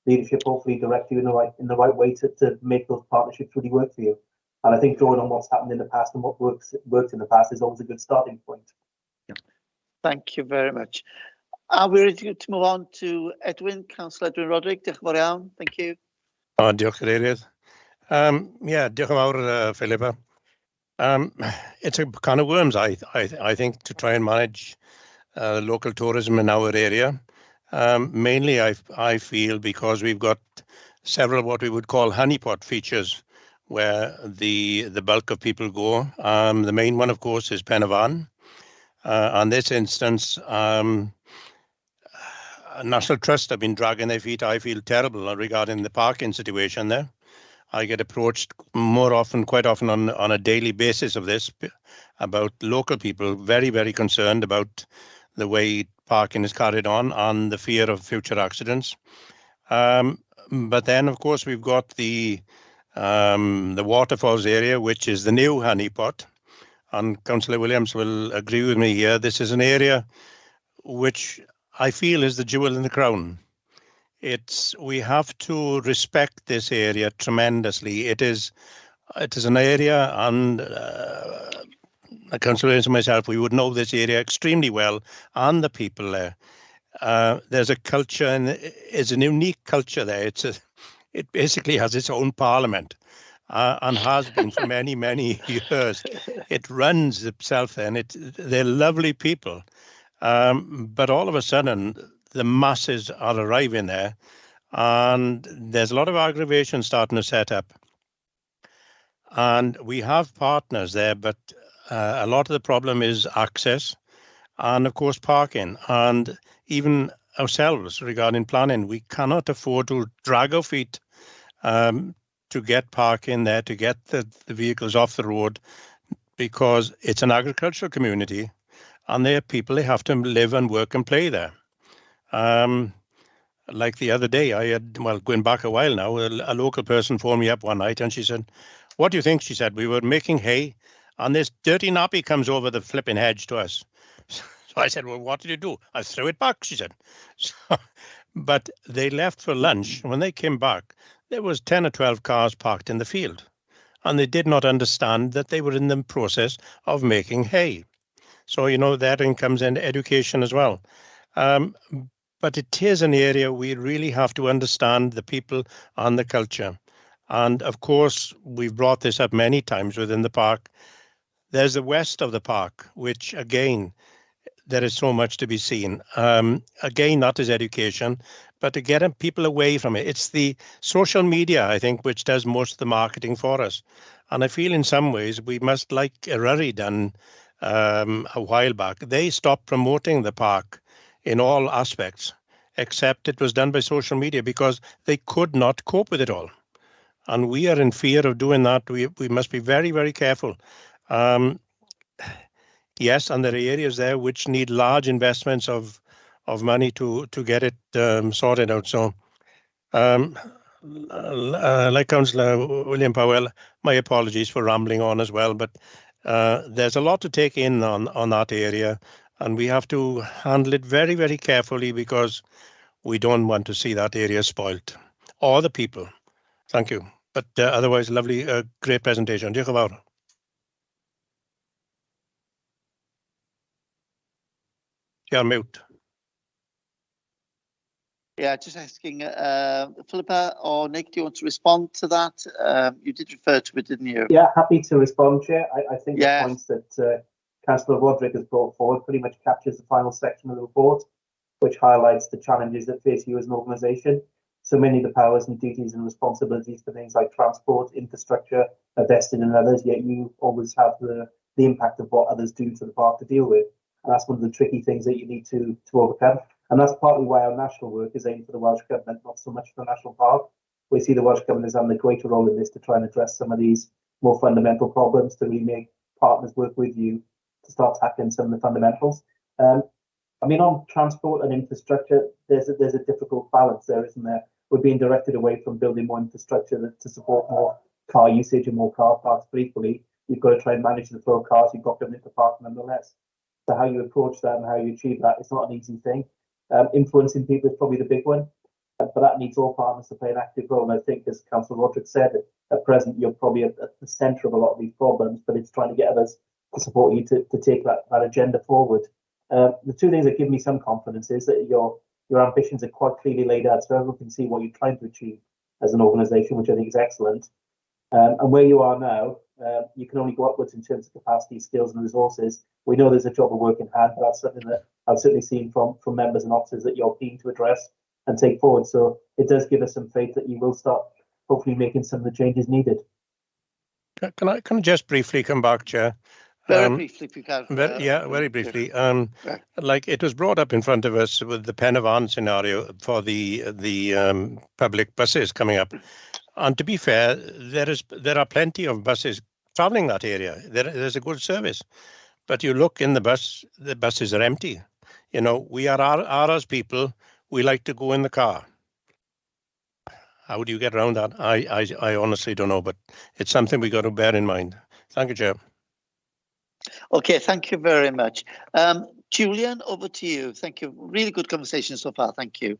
S11: leadership, hopefully direct you in the right way to make those partnerships really work for you. And I think drawing on what's happened in the past and what worked in the past is always a good starting point.
S1: Yeah. Thank you very much. Are we ready to move on to Edwin, Councillor Edwin Roderick? Diolch yn fawr iawn. Thank you.
S14: Diolch, Cadeirydd. Diolch yn fawr, Philippa. It's a can of worms, I think, to try and manage local tourism in our area. Mainly, I feel because we've got several what we would call honeypot features where the bulk of people go. The main one, of course, is Pen y Fan. On this instance, National Trust have been dragging their feet. I feel terrible regarding the parking situation there. I get approached quite often on a daily basis of this, about local people very, very concerned about the way parking is carried on and the fear of future accidents. But then, of course, we've got the waterfalls area, which is the new honeypot. And Councillor Williams will agree with me here. This is an area which I feel is the jewel in the crown. We have to respect this area tremendously. It is an area, and Councillor Williams and myself, we would know this area extremely well, and the people there. There's a culture, and it's a unique culture there. It basically has its own parliament, and has been for many, many years. It runs itself there, and they're lovely people. But all of a sudden, the masses are arriving there, and there's a lot of aggravation starting to set up. And we have partners there, but a lot of the problem is access and, of course, parking. And even ourselves regarding planning, we cannot afford to drag our feet to get parking there, to get the vehicles off the road, because it's an agricultural community and they're people, they have to live and work and play there. Like the other day, I had, going back a while now, a local person phoned me up one night and she said, "What do you think?" She said, "We were making hay and this dirty nappy comes over the flipping hedge to us." So I said, "Well, what did you do?" "I threw it back," she said. But they left for lunch. When they came back, there was 10 or 12 cars parked in the field, and they did not understand that they were in the process of making hay. So, that comes in education as well. But it is an area we really have to understand the people and the culture. And of course, we've brought this up many times within the park. There's the west of the park, which again, there is so much to be seen. Again, that is education, but to get people away from it. It's the social media, I think, which does most of the marketing for us. And I feel in some ways we must, like Eryri done a while back, they stopped promoting the park in all aspects, except it was done by social media because they could not cope with it all. and we are in fear of doing that. We must be very, very careful. Yes, and there are areas there which need large investments of money to get it sorted out. So, like Councillor William Powell, my apologies for rambling on as well, but there's a lot to take in on that area, and we have to handle it very, very carefully because we don't want to see that area spoilt or the people. Thank you. But otherwise, lovely, great presentation. Diolch yn fawr. You're mute.
S1: Yeah, just asking, Philippa or Nick, do you want to respond to that? You did refer to it, didn't you?
S11: Yeah, happy to respond, Chair. I think
S1: Yeah.
S11: the points that Councillor Roderick has brought forward pretty much captures the final section of the report, which highlights the challenges that face you as an organisation. So many of the powers and duties and responsibilities for things like transport, infrastructure are vested in others, yet you always have the impact of what others do to the park to deal with. And that's one of the tricky things that you need to overcome. And that's partly why our national work is aimed for the Welsh Government, not so much for the National Park. We see the Welsh Government as having a greater role in this to try and address some of these more fundamental problems, to really make partners work with you to start tackling some of the fundamentals. I mean, on transport and infrastructure, there's a difficult balance there, isn't there? We're being directed away from building more infrastructure to support more car usage and more car parks, but equally, you've got to try and manage the flow of cars you've got coming into the park nonetheless. So how you approach that and how you achieve that is not an easy thing. Influencing people is probably the big one, but that needs all partners to play an active role. And I think, as Councillor Roderick said, at present, you're probably at the centre of a lot of these problems, but it's trying to get others to support you to take that agenda forward. The two things that give me some confidence is that your ambitions are quite clearly laid out, so everyone can see what you're trying to achieve as an organisation, which I think is excellent. And where you are now, you can only go upwards in terms of capacity, skills and resources. We know there's a job of work in hand, but that's something that I've certainly seen from members and officers that you're keen to address and take forward. So it does give us some faith that you will start hopefully making some of the changes needed.
S14: Can I just briefly come back, Chair?
S1: Very briefly, if you can.
S14: Very briefly. Like it was brought up in front of us with the Pen y Fan scenario for the public buses coming up. And to be fair, there are plenty of buses travelling that area. There's a good service, but you look in the buses are empty. You know, we are Aras people. We like to go in the car. How do you get around that? I honestly don't know, but it's something we got to bear in mind. Thank you, Chair.
S1: Okay, thank you very much. Julian, over to you. Thank you. Really good conversation so far. Thank you.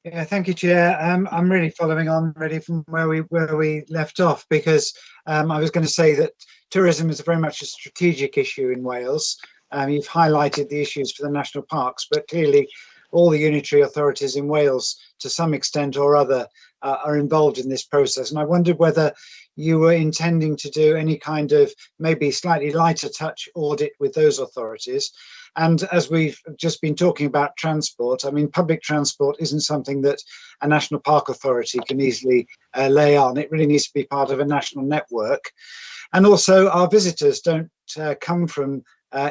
S4: Yeah, thank you, Chair. I'm really following on really from where we left off, because I was going to say that tourism is very much a strategic issue in Wales. You've highlighted the issues for the national parks, but clearly all the unitary authorities in Wales, to some extent or other, are involved in this process. And I wondered whether you were intending to do any kind of maybe slightly lighter touch audit with those authorities. And as we've just been talking about transport, I mean, public transport isn't something that a national park authority can easily lay on. It really needs to be part of a national network. And also our visitors don't come from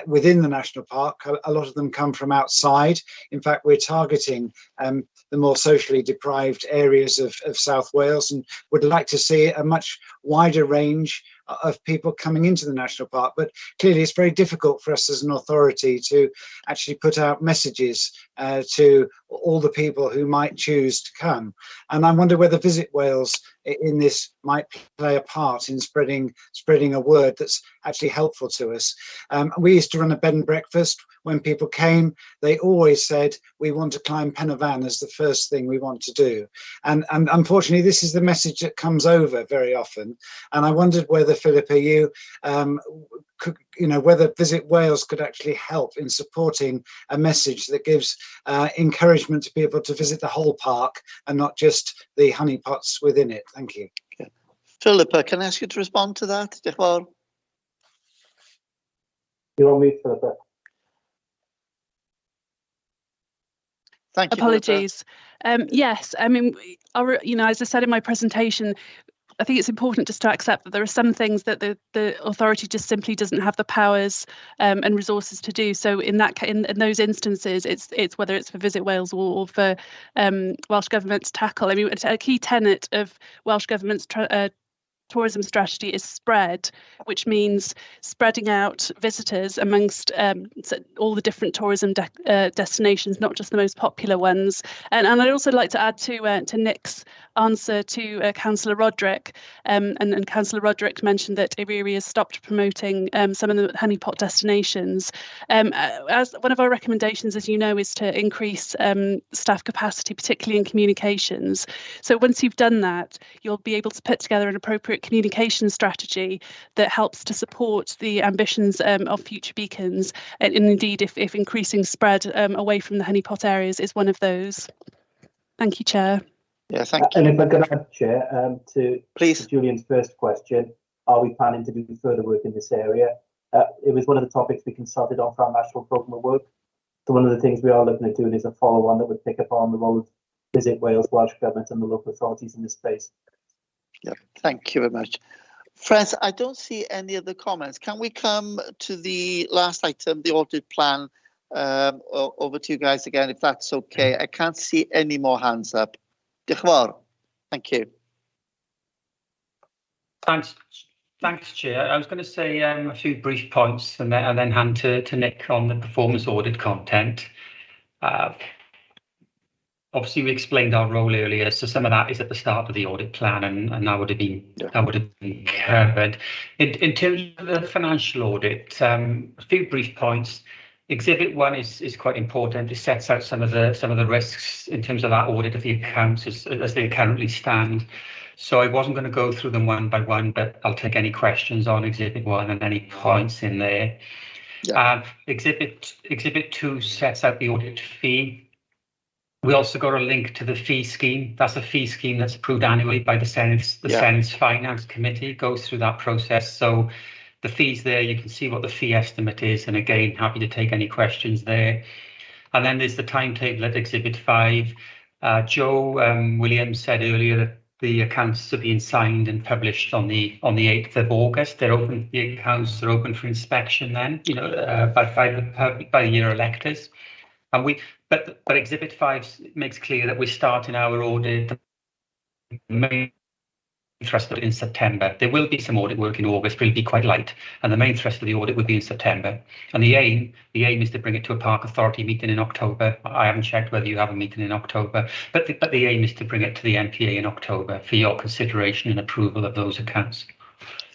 S4: within the national park. A lot of them come from outside. In fact, we're targeting the more socially deprived areas of South Wales, and would like to see a much wider range of people coming into the national park. But clearly it's very difficult for us as an authority to actually put out messages to all the people who might choose to come. And I wonder whether Visit Wales in this might play a part in spreading a word that's actually helpful to us. We used to run a bed and breakfast. When people came, they always said, we want to climb Pen y Fan as the first thing we want to do. And unfortunately, this is the message that comes over very often. And I wondered whether, Philippa, you could, whether Visit Wales could actually help in supporting a message that gives encouragement to people to visit the whole park and not just the honeypots within it. Thank you.
S1: Okay. Philippa, can I ask you to respond to that?
S11: You're on mute, Philippa.
S13: Thank you. Apologies. Yes, I mean, as I said in my presentation, I think it's important just to accept that there are some things that the authority just simply doesn't have the powers and resources to do. So in those instances, it's whether it's for Visit Wales or for Welsh Government to tackle. I mean, a key tenet of Welsh Government's tourism strategy is spread, which means spreading out visitors amongst all the different tourism destinations, not just the most popular ones. And I'd also like to add to Nick's answer to Councillor Roderick, and Councillor Roderick mentioned that Eryri has stopped promoting some of the honeypot destinations. As one of our recommendations, as you know, is to increase staff capacity, particularly in communications. So once you've done that, you'll be able to put together an appropriate communication strategy that helps to support the ambitions of future beacons, and indeed if increasing spread away from the honeypot areas is one of those. Thank you, Chair.
S1: Yeah, thank you.
S11: And if I could add, Chair, to Julian's first question, are we planning to do further work in this area? It was one of the topics we consulted on for our national programme of work. So one of the things we are looking at doing is a follow-on that would pick up on the role of Visit Wales, Welsh Government and the local authorities in this space.
S1: Yeah, thank you very much. Friends, I don't see any other comments. Can we come to the last item, the audit plan? Over to you guys again, if that's okay. I can't see any more hands up. Diolch yn fawr. Thank you.
S10: Thanks, Chair. I was going to say a few brief points and then hand to Nick on the performance audit content. Obviously, we explained our role earlier, so some of that is at the start of the audit plan, and that would have been covered. In terms of the financial audit, a few brief points. Exhibit 1 is quite important. It sets out some of the risks in terms of that audit of the accounts as they currently stand. So I wasn't going to go through them one by one, but I'll take any questions on Exhibit 1 and any points in there. Yeah. Exhibit 2 sets out the audit fee. We also got a link to the fee scheme. That's a fee scheme that's approved annually by the Senate's Finance Committee. It goes through that process. So the fees there, you can see what the fee estimate is. And again, happy to take any questions there. And then there's the timetable at Exhibit 5. Joe Williams said earlier that the accounts are being signed and published on the 8th of August. They're open. The accounts are open for inspection then, by your electors. And but Exhibit 5 makes clear that we're starting our audit main thrust in September. There will be some audit work in August, but it'll be quite light. And the main thrust of the audit will be in September. And the aim is to bring it to a Park Authority meeting in October. I haven't checked whether you have a meeting in October, but the aim is to bring it to the MPA in October for your consideration and approval of those accounts.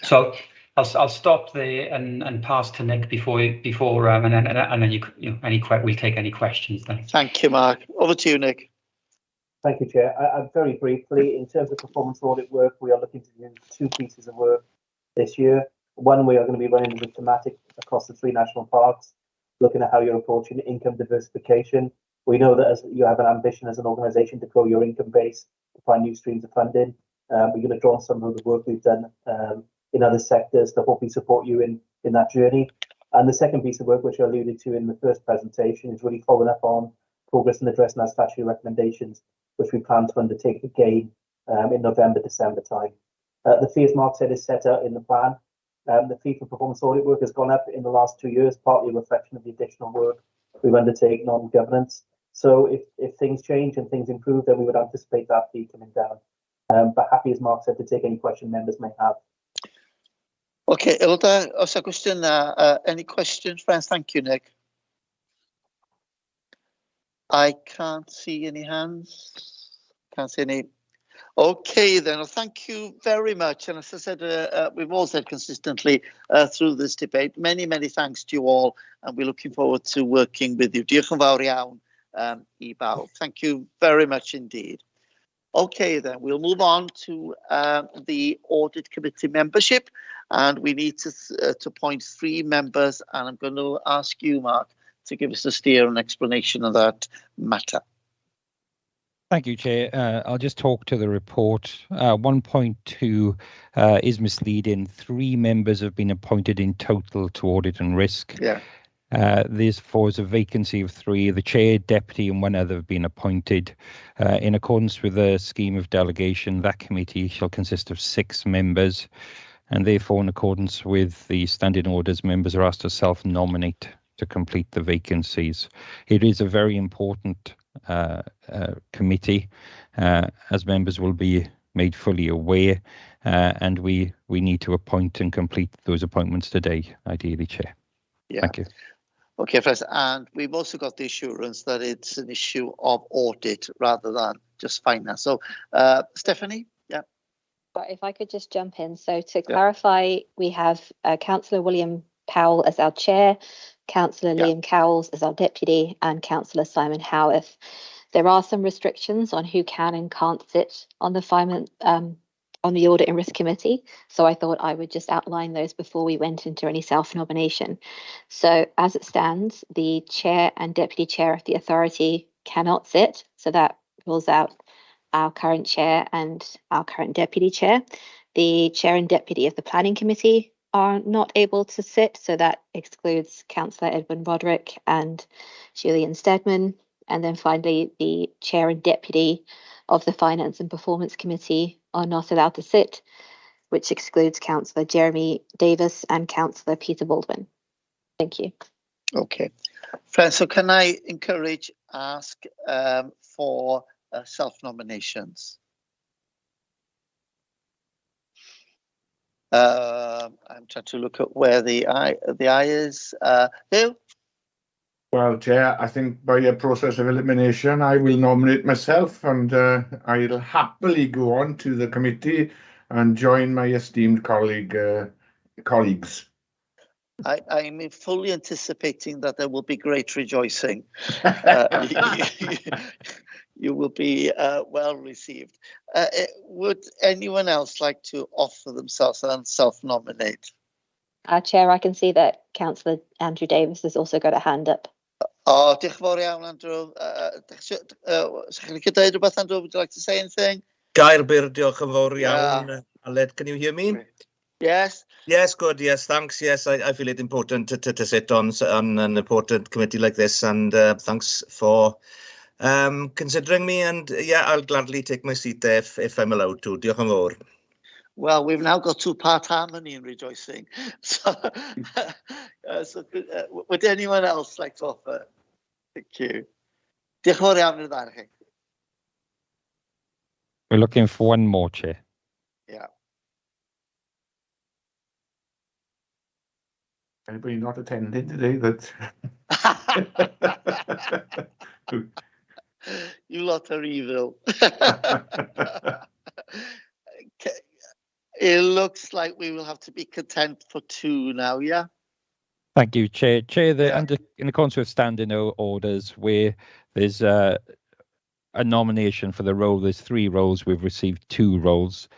S10: So I'll stop there and pass to Nick before and then we'll take any questions then.
S1: Thank you, Mark. Over to you, Nick.
S11: Thank you, Chair. Very briefly, in terms of performance audit work, we are looking to do 2 pieces of work this year. One, we are going to be running with thematic across the 3 national parks, looking at how you're approaching income diversification. We know that as you have an ambition as an organisation to grow your income base, to find new streams of funding. We're going to draw on some of the work we've done in other sectors to hopefully support you in that journey. And the second piece of work, which I alluded to in the first presentation, is really following up on progress in addressing our statutory recommendations, which we plan to undertake again in November, December time. The fee, as Mark said, is set out in the plan. The fee for performance audit work has gone up in the last 2 years, partly a reflection of the additional work we've undertaken on governance. So if things change and things improve, then we would anticipate that fee coming down. But happy, as Mark said, to take any question members may have.
S1: Okay, Ilda, oes a cwestiwn any questions, friends? Thank you, Nick. I can't see any hands. Can't see any. Okay, then. Well, thank you very much. And as I said, we've all said consistently through this debate, many, many thanks to you all. And we're looking forward to working with you. Diolch yn fawr iawn, I bawb. Thank you very much indeed. Okay, then we'll move on to the Audit Committee membership. And we need to appoint 3 members. And I'm going to ask you, Mark, to give us a steer and explanation of that matter.
S6: Thank you, Chair. I'll just talk to the report. 1.2 is misleading. 3 members have been appointed in total to Audit and Risk.
S1: Yeah.
S6: Therefore, is a vacancy of 3. The chair, deputy, and 1 other have been appointed. In accordance with the scheme of delegation, that committee shall consist of 6 members, and therefore, in accordance with the standing orders, members are asked to self-nominate to complete the vacancies. It is a very important committee, as members will be made fully aware, and we need to appoint and complete those appointments today, ideally, Chair.
S1: Yeah.
S6: Thank you.
S1: Okay, Professor, and we've also got the assurance that it's an issue of audit rather than just finance. So, Stephanie, yeah.
S7: But if I could just jump in. So to clarify, we have Councillor William Powell as our chair, Councillor Liam Cowles as our deputy, and Councillor Simon Howarth. There are some restrictions on who can and can't sit on the on the Audit and Risk Committee. So I thought I would just outline those before we went into any self-nomination. So as it stands, the chair and deputy chair of the authority cannot sit. So that rules out our current chair and our current deputy chair. The chair and deputy of the planning committee are not able to sit. So that excludes Councillor Edwin Roderick and Julian Steadman. And then finally, the chair and deputy of the Finance and Performance Committee are not allowed to sit, which excludes Councillor Jeremy Davis and Councillor Peter Baldwin. Thank you.
S1: Okay. Friends, so can I ask for self-nominations? I'm trying to look at where the eye is. Who?
S8: Well, Chair, I think by a process of elimination, I will nominate myself, and I'll happily go on to the committee and join my esteemed colleagues.
S1: I'm fully anticipating that there will be great rejoicing. You will be well received. Would anyone else like to offer themselves and self-nominate?
S7: Chair, I can see that Councillor Andrew Davis has also got a hand up.
S1: Oh, diolch yn fawr iawn, Andrew. Andrew, would you like to say anything?
S15: Gair byr, diolch yn fawr iawn. Aled, can you hear me?
S1: Yes.
S15: Yes, good. Yes, thanks. Yes, I feel it important to sit on an important committee like this, and thanks for considering me. And yeah, I'll gladly take my seat there if I'm allowed to. Diolch yn fawr.
S1: Well, we've now got 2-part harmony in rejoicing. So, would anyone else like to offer? Thank you. Diolch yn fawr iawn i'r ddau chi.
S6: We're looking for one more, Chair.
S1: Yeah.
S8: Anybody not attending today? That
S1: you lot are evil. It looks like we will have to be content for 2 now, yeah?
S6: Thank you, Chair. Chair, in accordance with standing orders, where there's a nomination for the role, there's 3 roles. We've received 2 roles.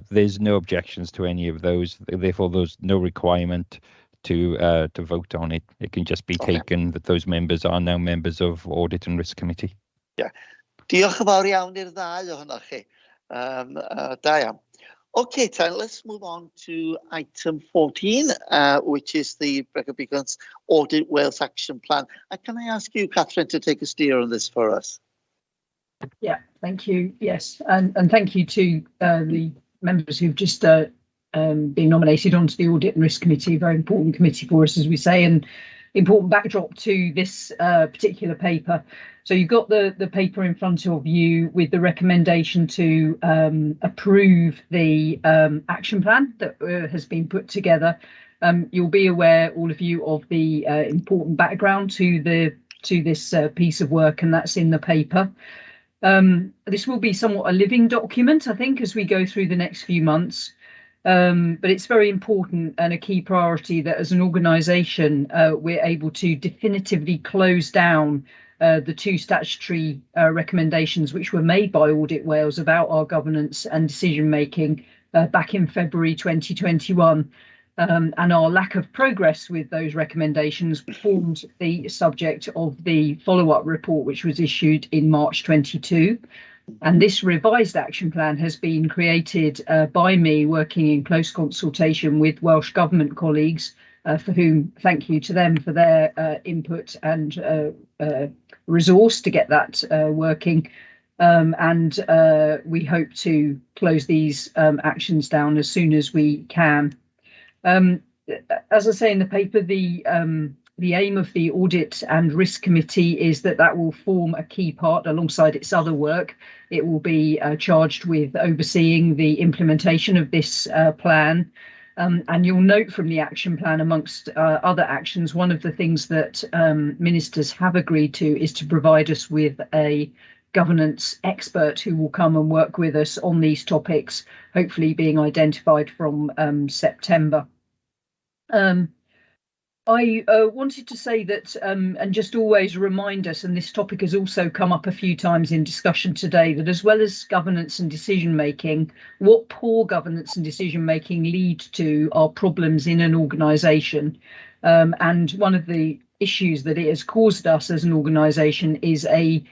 S6: There's no objections to any of those. Therefore, there's no requirement to vote on it. It can just be taken that those members are now members of Audit and Risk Committee.
S1: Yeah. Diolch yn fawr iawn i'r ddau ohonoch chi. Da iawn. Okay, then let's move on to item 14, which is the Brecon Beacons Audit Wales Action Plan. And can I ask you, Catherine, to take a steer on this for us?
S3: Yeah, thank you. Yes, and thank you to the members who've just been nominated onto the Audit and Risk Committee. Very important committee for us, as we say, and important backdrop to this particular paper. So you've got the paper in front of you with the recommendation to approve the action plan that has been put together. You'll be aware, all of you, of the important background to this piece of work, and that's in the paper. This will be somewhat a living document, I think, as we go through the next few months. But it's very important and a key priority that as an organisation we're able to definitively close down the 2 statutory recommendations which were made by Audit Wales about our governance and decision making back in February 2021. And our lack of progress with those recommendations formed the subject of the follow-up report which was issued in March 22. And this revised action plan has been created by me, working in close consultation with Welsh Government colleagues for whom thank you to them for their input and resource to get that working. And we hope to close these actions down as soon as we can. As I say in the paper, the aim of the Audit and Risk Committee is that will form a key part alongside its other work. It will be charged with overseeing the implementation of this plan. And you'll note from the action plan, amongst other actions, one of the things that ministers have agreed to is to provide us with a governance expert who will come and work with us on these topics, hopefully being identified from September. I wanted to say that, and just always remind us, and this topic has also come up a few times in discussion today, that as well as governance and decision making, what poor governance and decision making lead to are problems in an organisation. And one of the issues that it has caused us as an organisation is a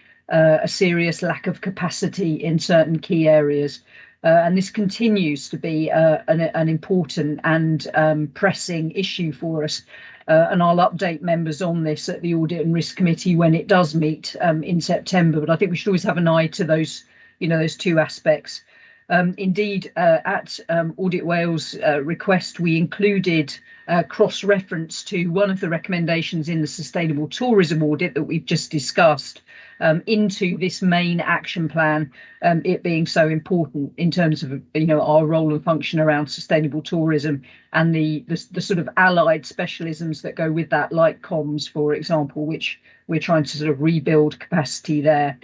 S3: serious lack of capacity in certain key areas. And this continues to be an important and pressing issue for us. And I'll update members on this at the Audit and Risk Committee when it does meet in September. But I think we should always have an eye to those, those two aspects. Indeed, at Audit Wales request, we included cross-reference to one of the recommendations in the Sustainable Tourism Audit that we've just discussed into this main action plan, it being so important in terms of our role and function around sustainable tourism and the sort of allied specialisms that go with that, like comms, for example, which we're trying to sort of rebuild capacity there.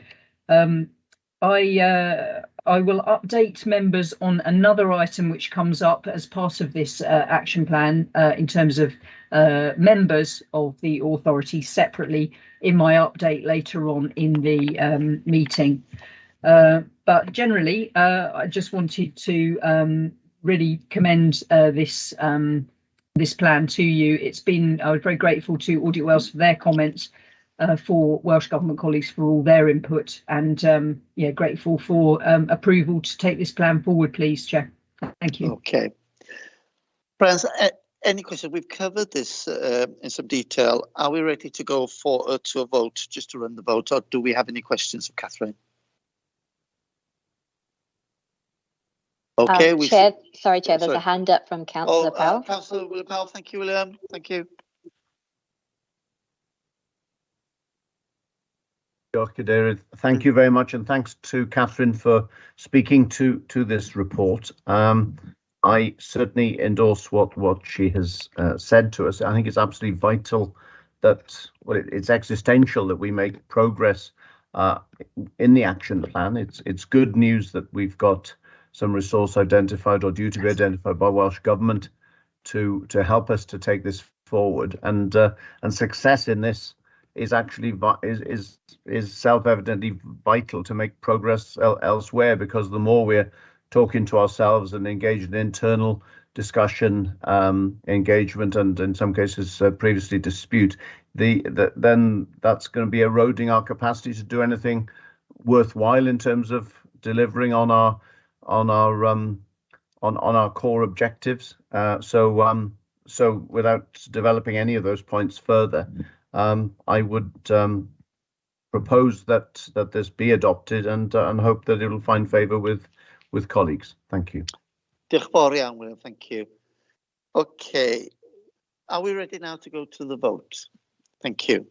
S3: I will update members on another item which comes up as part of this action plan in terms of members of the authority separately in my update later on in the meeting. But generally, I just wanted to really commend this plan to you. I was very grateful to Audit Wales for their comments, for Welsh Government colleagues for all their input, and grateful for approval to take this plan forward, please, Chair. Thank you.
S1: Okay. Friends, any question? We've covered this in some detail. Are we ready to go to a vote, just to run the vote, or do we have any questions of Catherine? Okay.
S7: Chair, there's a hand up from Councillor Powell.
S1: Councillor William Powell, thank you, William. Thank you.
S12: Thank you very much, and thanks to Catherine for speaking to this report. I certainly endorse what she has said to us. I think it's absolutely vital that, well, it's existential that we make progress in the action plan. It's good news that we've got some resource identified or due to be identified by Welsh Government to help us to take this forward, and success in this is actually is self-evidently vital to make progress elsewhere, because the more we're talking to ourselves and engaged in internal discussion, engagement, and in some cases previously dispute, then that's going to be eroding our capacity to do anything worthwhile in terms of delivering on our core objectives. So without developing any of those points further, I would propose that this be adopted and hope that it will find favour with colleagues. Thank you.
S1: Diolch fawr iawn, William. Thank you. Okay, are we ready now to go to the vote? Thank you.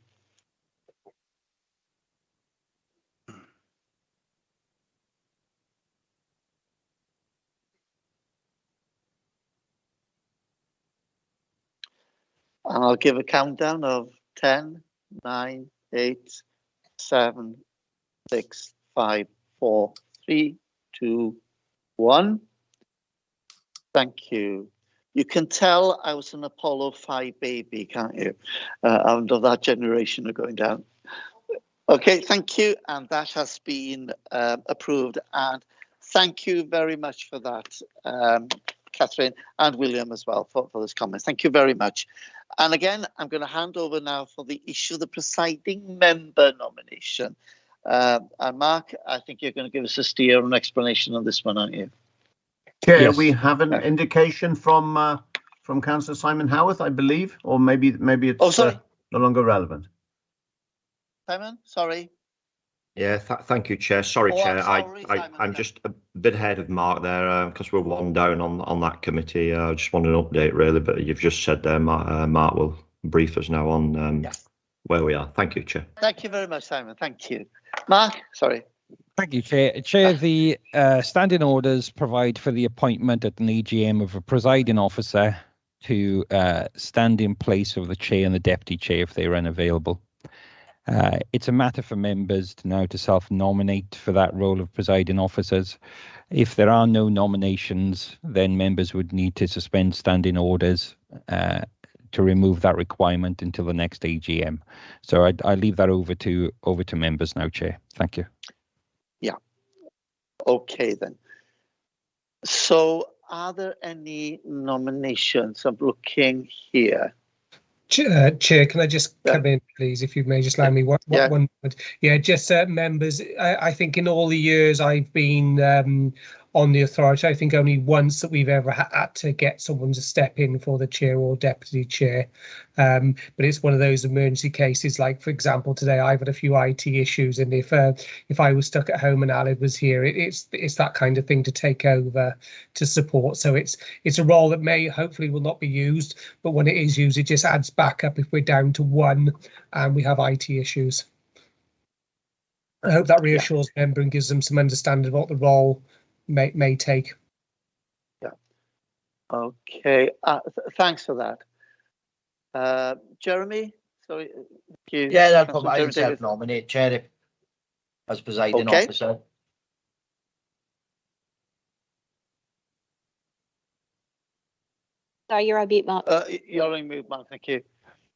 S1: And I'll give a countdown of 10, 9, 8, 7, 6, 5, 4, 3, 2, 1. Thank you. You can tell I was an Apollo 5 baby, can't you? Out of that generation of going down. Okay, thank you. And that has been approved. And thank you very much for that, Catherine, and William as well for those comments. Thank you very much. And again, I'm going to hand over now for the issue of the presiding member nomination. And Mark, I think you're going to give us a steer and explanation on this one, aren't you?
S12: Chair, yes. We have an indication from from Councillor Simon Howarth, I believe, or maybe it's
S1: Oh, sorry.
S12: no longer relevant.
S1: Simon, sorry.
S16: Yeah, thank you, Chair. Sorry,
S1: Oh,
S16: Chair.
S1: I'm sorry, Simon,
S16: I'm
S1: okay.
S16: just a bit ahead of Mark there because we're one down on that committee. I just wanted an update, really, but you've just said there, Mark will brief us now on where we are. Thank you, Chair.
S1: Thank you very much, Simon. Thank you. Mark, sorry.
S6: Thank you, Chair. Chair, the standing orders provide for the appointment at an EGM of a presiding officer to stand in place of the Chair and the Deputy Chair if they are unavailable. It's a matter for members to self-nominate for that role of presiding officers. If there are no nominations, then members would need to suspend standing orders to remove that requirement until the next AGM. So I leave that over to members now, Chair. Thank you.
S1: Yeah. Okay then. So are there any nominations? I'm looking here.
S2: Chair, can I just come in, please, if you may just allow me one moment? Yeah, just members, I think in all the years I've been on the authority, I think only once that we've ever had to get someone to step in for the chair or deputy chair. But it's one of those emergency cases, like, for example, today I've had a few IT issues, and if I was stuck at home and Aled was here, it's that kind of thing to take over to support. So it's a role that hopefully will not be used, but when it is used, it just adds back up if we're down to one and we have IT issues. I hope that reassures member and gives them some understanding of what the role may take.
S1: Yeah. Okay. Thanks for that. Jeremy, sorry.
S17: Yeah, no problem. I can self-nominate, Chair, as presiding officer.
S7: Sorry, you're on mute, Mark.
S1: You're on mute, Mark. Thank you.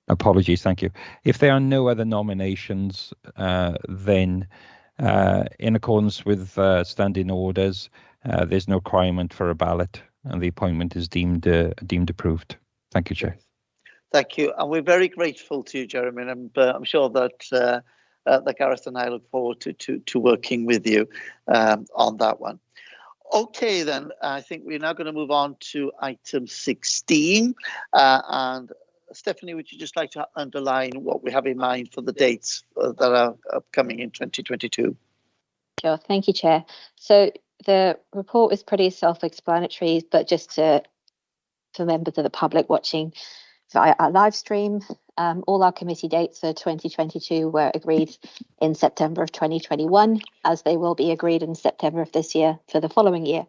S6: Apologies, thank you. If there are no other nominations, then in accordance with standing orders, there's no requirement for a ballot, and the appointment is deemed approved. Thank you, Chair.
S1: Thank you, and we're very grateful to you, Jeremy. And I'm sure that Gareth and I look forward to working with you on that one. Okay, then I think we're now going to move on to item 16, and Stephanie, would you just like to underline what we have in mind for the dates that are upcoming in 2022?
S7: Sure, thank you, Chair. So the report is pretty self-explanatory, but just for members of the public watching via our live stream, all our committee dates for 2022 were agreed in September of 2021, as they will be agreed in September of this year for the following year.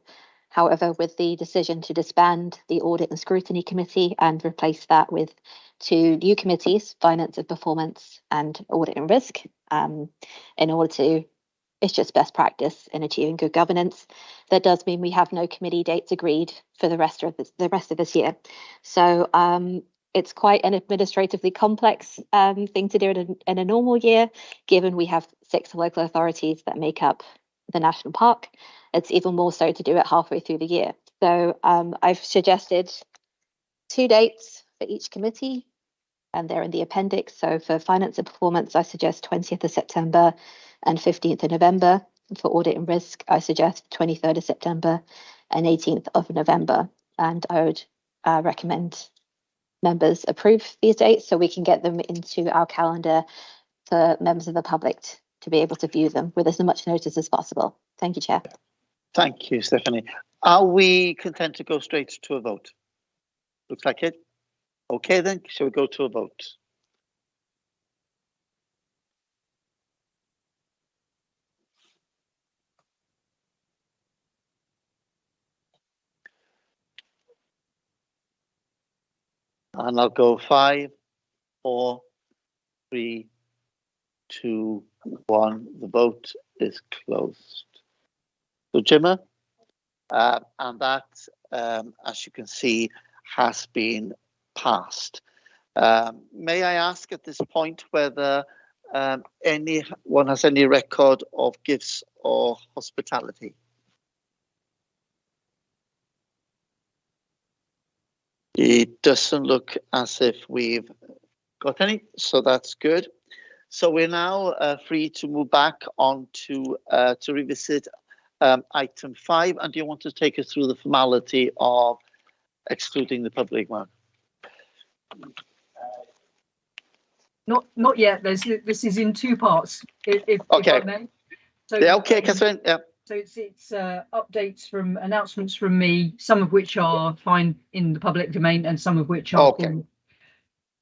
S7: However, with the decision to disband the Audit and Scrutiny Committee and replace that with two new committees, Finance and Performance and Audit and Risk, in order to, it's just best practice in achieving good governance. That does mean we have no committee dates agreed for the rest of this year. So it's quite an administratively complex thing to do in a normal year, given we have 6 local authorities that make up the national park. It's even more so to do it halfway through the year. So I've suggested 2 dates for each committee, and they're in the appendix. So for Finance and Performance, I suggest 20th of September and 15th of November. For Audit and Risk, I suggest 23rd of September and 18th of November. And I would recommend members approve these dates so we can get them into our calendar for members of the public to be able to view them with as much notice as possible. Thank you, Chair.
S1: Thank you, Stephanie. Are we content to go straight to a vote? Looks like it. Okay, then, shall we go to a vote? And I'll go 5, 4, 3, 2, 1. The vote is closed. So, Jimmer, and that, as you can see, has been passed. May I ask at this point whether anyone has any record of gifts or hospitality? It doesn't look as if we've got any, so that's good. So we're now free to move back on to revisit item 5. And do you want to take us through the formality of excluding the public, Mark?
S3: Not yet. This is in two parts, if I may. So,
S1: yeah, okay, Catherine. Yeah.
S3: So it's updates from announcements from me, some of which are fine in the public domain, and some of which are for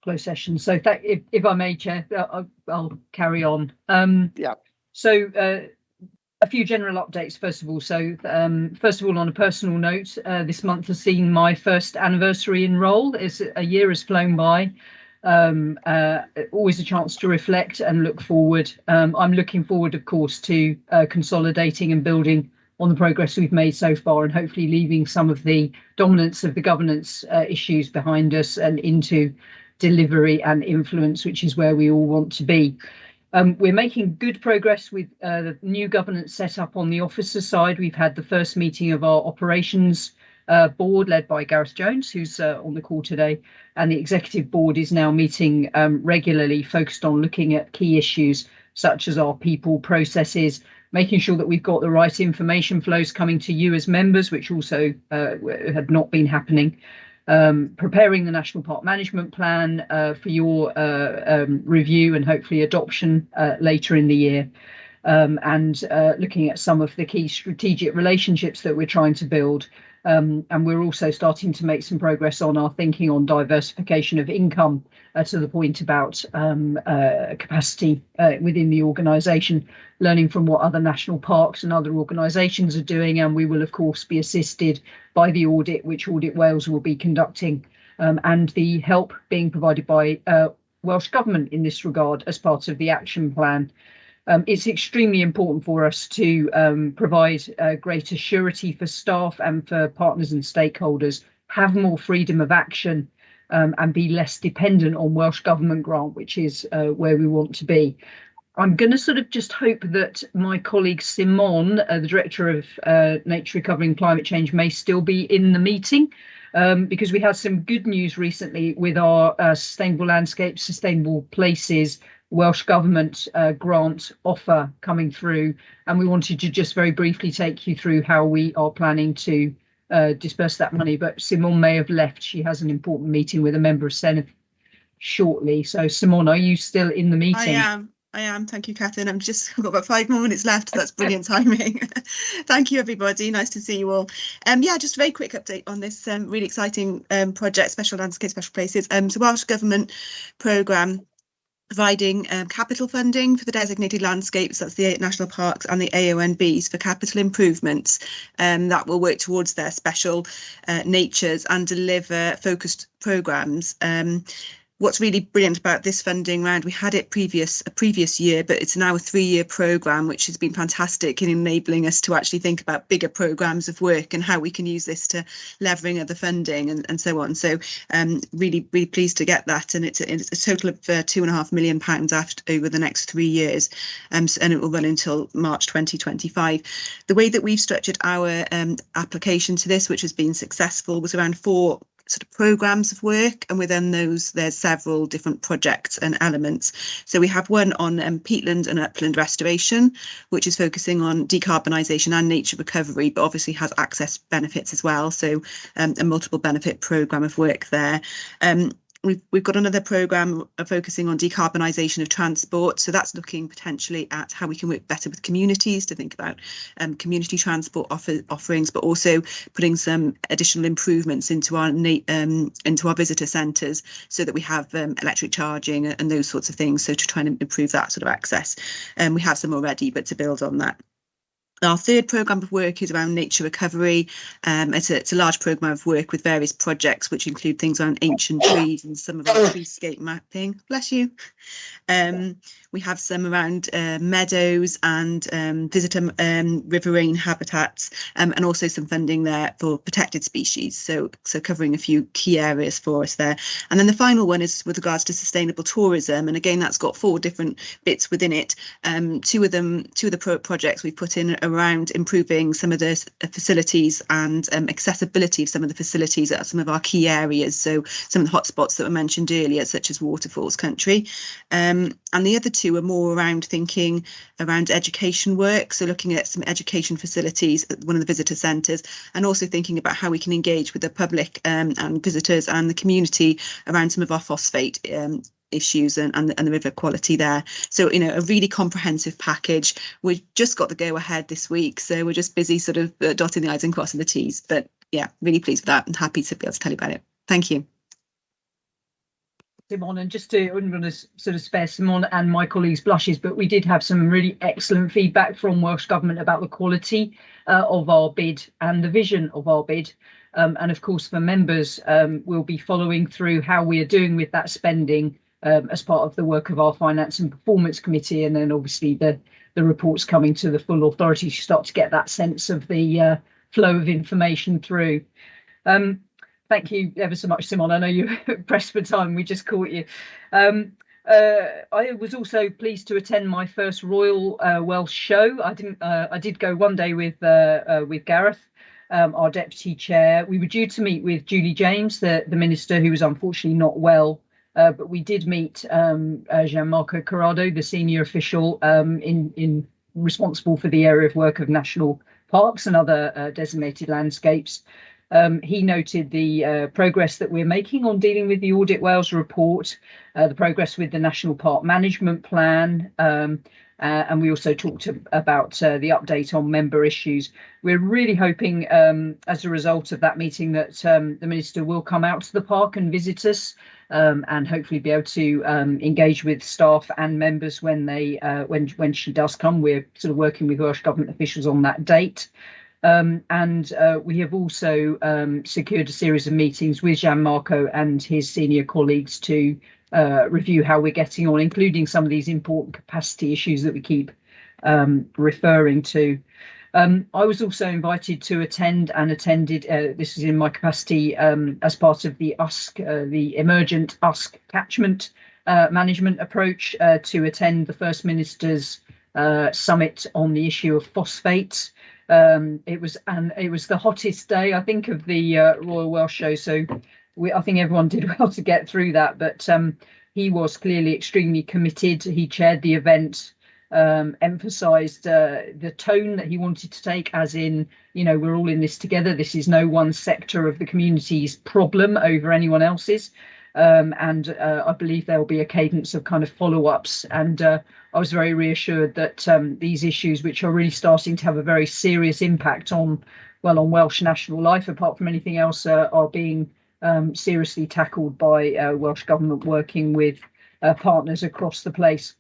S3: closed session. So if I may, Chair, I'll carry on.
S1: Yeah.
S3: So a few general updates first of all. So first of all, on a personal note, this month has seen my first anniversary in role. As a year has flown by. Always a chance to reflect and look forward. I'm looking forward, of course, to consolidating and building on the progress we've made so far, and hopefully leaving some of the dominance of the governance issues behind us and into delivery and influence, which is where we all want to be. We're making good progress with the new governance set up on the officer side. We've had the first meeting of our operations board led by Gareth Jones, who's on the call today, and the executive board is now meeting regularly, focused on looking at key issues such as our people, processes, making sure that we've got the right information flows coming to you as members, which also had not been happening, preparing the National Park Management Plan for your review and hopefully adoption later in the year. And looking at some of the key strategic relationships that we're trying to build. And we're also starting to make some progress on our thinking on diversification of income to the point about capacity within the organisation, learning from what other national parks and other organisations are doing. And we will, of course, be assisted by the audit, which Audit Wales will be conducting, and the help being provided by Welsh Government in this regard as part of the action plan. It's extremely important for us to provide greater surety for staff and for partners and stakeholders, have more freedom of action and be less dependent on Welsh Government grant, which is where we want to be. I'm going to sort of just hope that my colleague Simon, the Director of Nature Recovery and Climate Change, may still be in the meeting. Because we had some good news recently with our Sustainable Landscapes, Sustainable Places Welsh Government grant offer coming through, and we wanted to just very briefly take you through how we are planning to disperse that money. But Simone may have left. She has an important meeting with a member of Senedd shortly. So Simone, are you still in the meeting?
S18: I am. Thank you, Catherine. I've got about 5 more minutes left. So that's brilliant timing. Thank you, everybody. Nice to see you all. Yeah, just a very quick update on this really exciting project, Special Landscape, Special Places. So Welsh Government programme providing capital funding for the designated landscapes, that's the 8 national parks and the AONBs, for capital improvements that will work towards their special natures and deliver focused programmes. What's really brilliant about this funding round, we had it a previous year, but it's now a 3-year programme, which has been fantastic in enabling us to actually think about bigger programmes of work and how we can use this to leveraging other funding and so on. So really, really pleased to get that. And it's a total of £2.5 million over the next 3 years. And it will run until March 2025. The way that we've structured our application to this, which has been successful, was around 4 sort of programmes of work, and within those there's several different projects and elements. So we have one on peatland and upland restoration, which is focusing on decarbonisation and nature recovery, but obviously has access benefits as well. So a multiple benefit programme of work there. We've got another programme focusing on decarbonisation of transport. So that's looking potentially at how we can work better with communities to think about community transport offerings, but also putting some additional improvements into our visitor centres so that we have electric charging and those sorts of things. So to try and improve that sort of access. We have some already, but to build on that. Our third programme of work is around nature recovery. It's a large programme of work with various projects, which include things around ancient trees and some of our treescape mapping. Bless you. We have some around meadows and visitor riverine habitats, and also some funding there for protected species. So covering a few key areas for us there. And then the final one is with regards to sustainable tourism. And again, that's got 4 different bits within it. Two of the projects we put in around improving some of the facilities and accessibility of some of the facilities at some of our key areas. So some of the hotspots that were mentioned earlier, such as Waterfalls Country. And the other two are more around thinking around education work. So looking at some education facilities at one of the visitor centres, and also thinking about how we can engage with the public and visitors and the community around some of our phosphate issues and the river quality there. So, you know, a really comprehensive package. We've just got the go ahead this week, so we're just busy sort of dotting the I's and crossing the T's. But yeah, really pleased with that and happy to be able to tell you about it. Thank you.
S3: Simon, and just to, I'm going to sort of spare Simon and my colleagues blushes, but we did have some really excellent feedback from Welsh Government about the quality of our bid and the vision of our bid. And of course, for members, we'll be following through how we are doing with that spending as part of the work of our Finance and Performance Committee, and then obviously the reports coming to the full authority to start to get that sense of the flow of information through. Thank you ever so much, Simon. I know you're pressed for time. We just caught you. I was also pleased to attend my first Royal Welsh show. I did go one day with Gareth, our deputy chair. We were due to meet with Julie James, the minister, who was unfortunately not well. But we did meet Gianmarco Corrado, the senior official in responsible for the area of work of national parks and other designated landscapes. He noted the progress that we're making on dealing with the Audit Wales report, the progress with the National Park Management Plan, and we also talked about the update on member issues. We're really hoping, as a result of that meeting, that the Minister will come out to the park and visit us, and hopefully be able to engage with staff and members when they when she does come. We're sort of working with Welsh Government officials on that date. And we have also secured a series of meetings with Gianmarco and his senior colleagues to review how we're getting on, including some of these important capacity issues that we keep referring to. I was also invited to attend and attended, this is in my capacity as part of the USC, the Emergent USC Catchment Management Approach, to attend the First Minister's Summit on the issue of phosphates. It was the hottest day, I think, of the Royal Welsh show, so I think everyone did well to get through that, but he was clearly extremely committed. He chaired the event, emphasised the tone that he wanted to take, as in, you know, we're all in this together. This is no one sector of the community's problem over anyone else's. And I believe there will be a cadence of kind of follow-ups. And I was very reassured that these issues, which are really starting to have a very serious impact on Welsh national life, apart from anything else, are being seriously tackled by Welsh Government, working with partners across the place.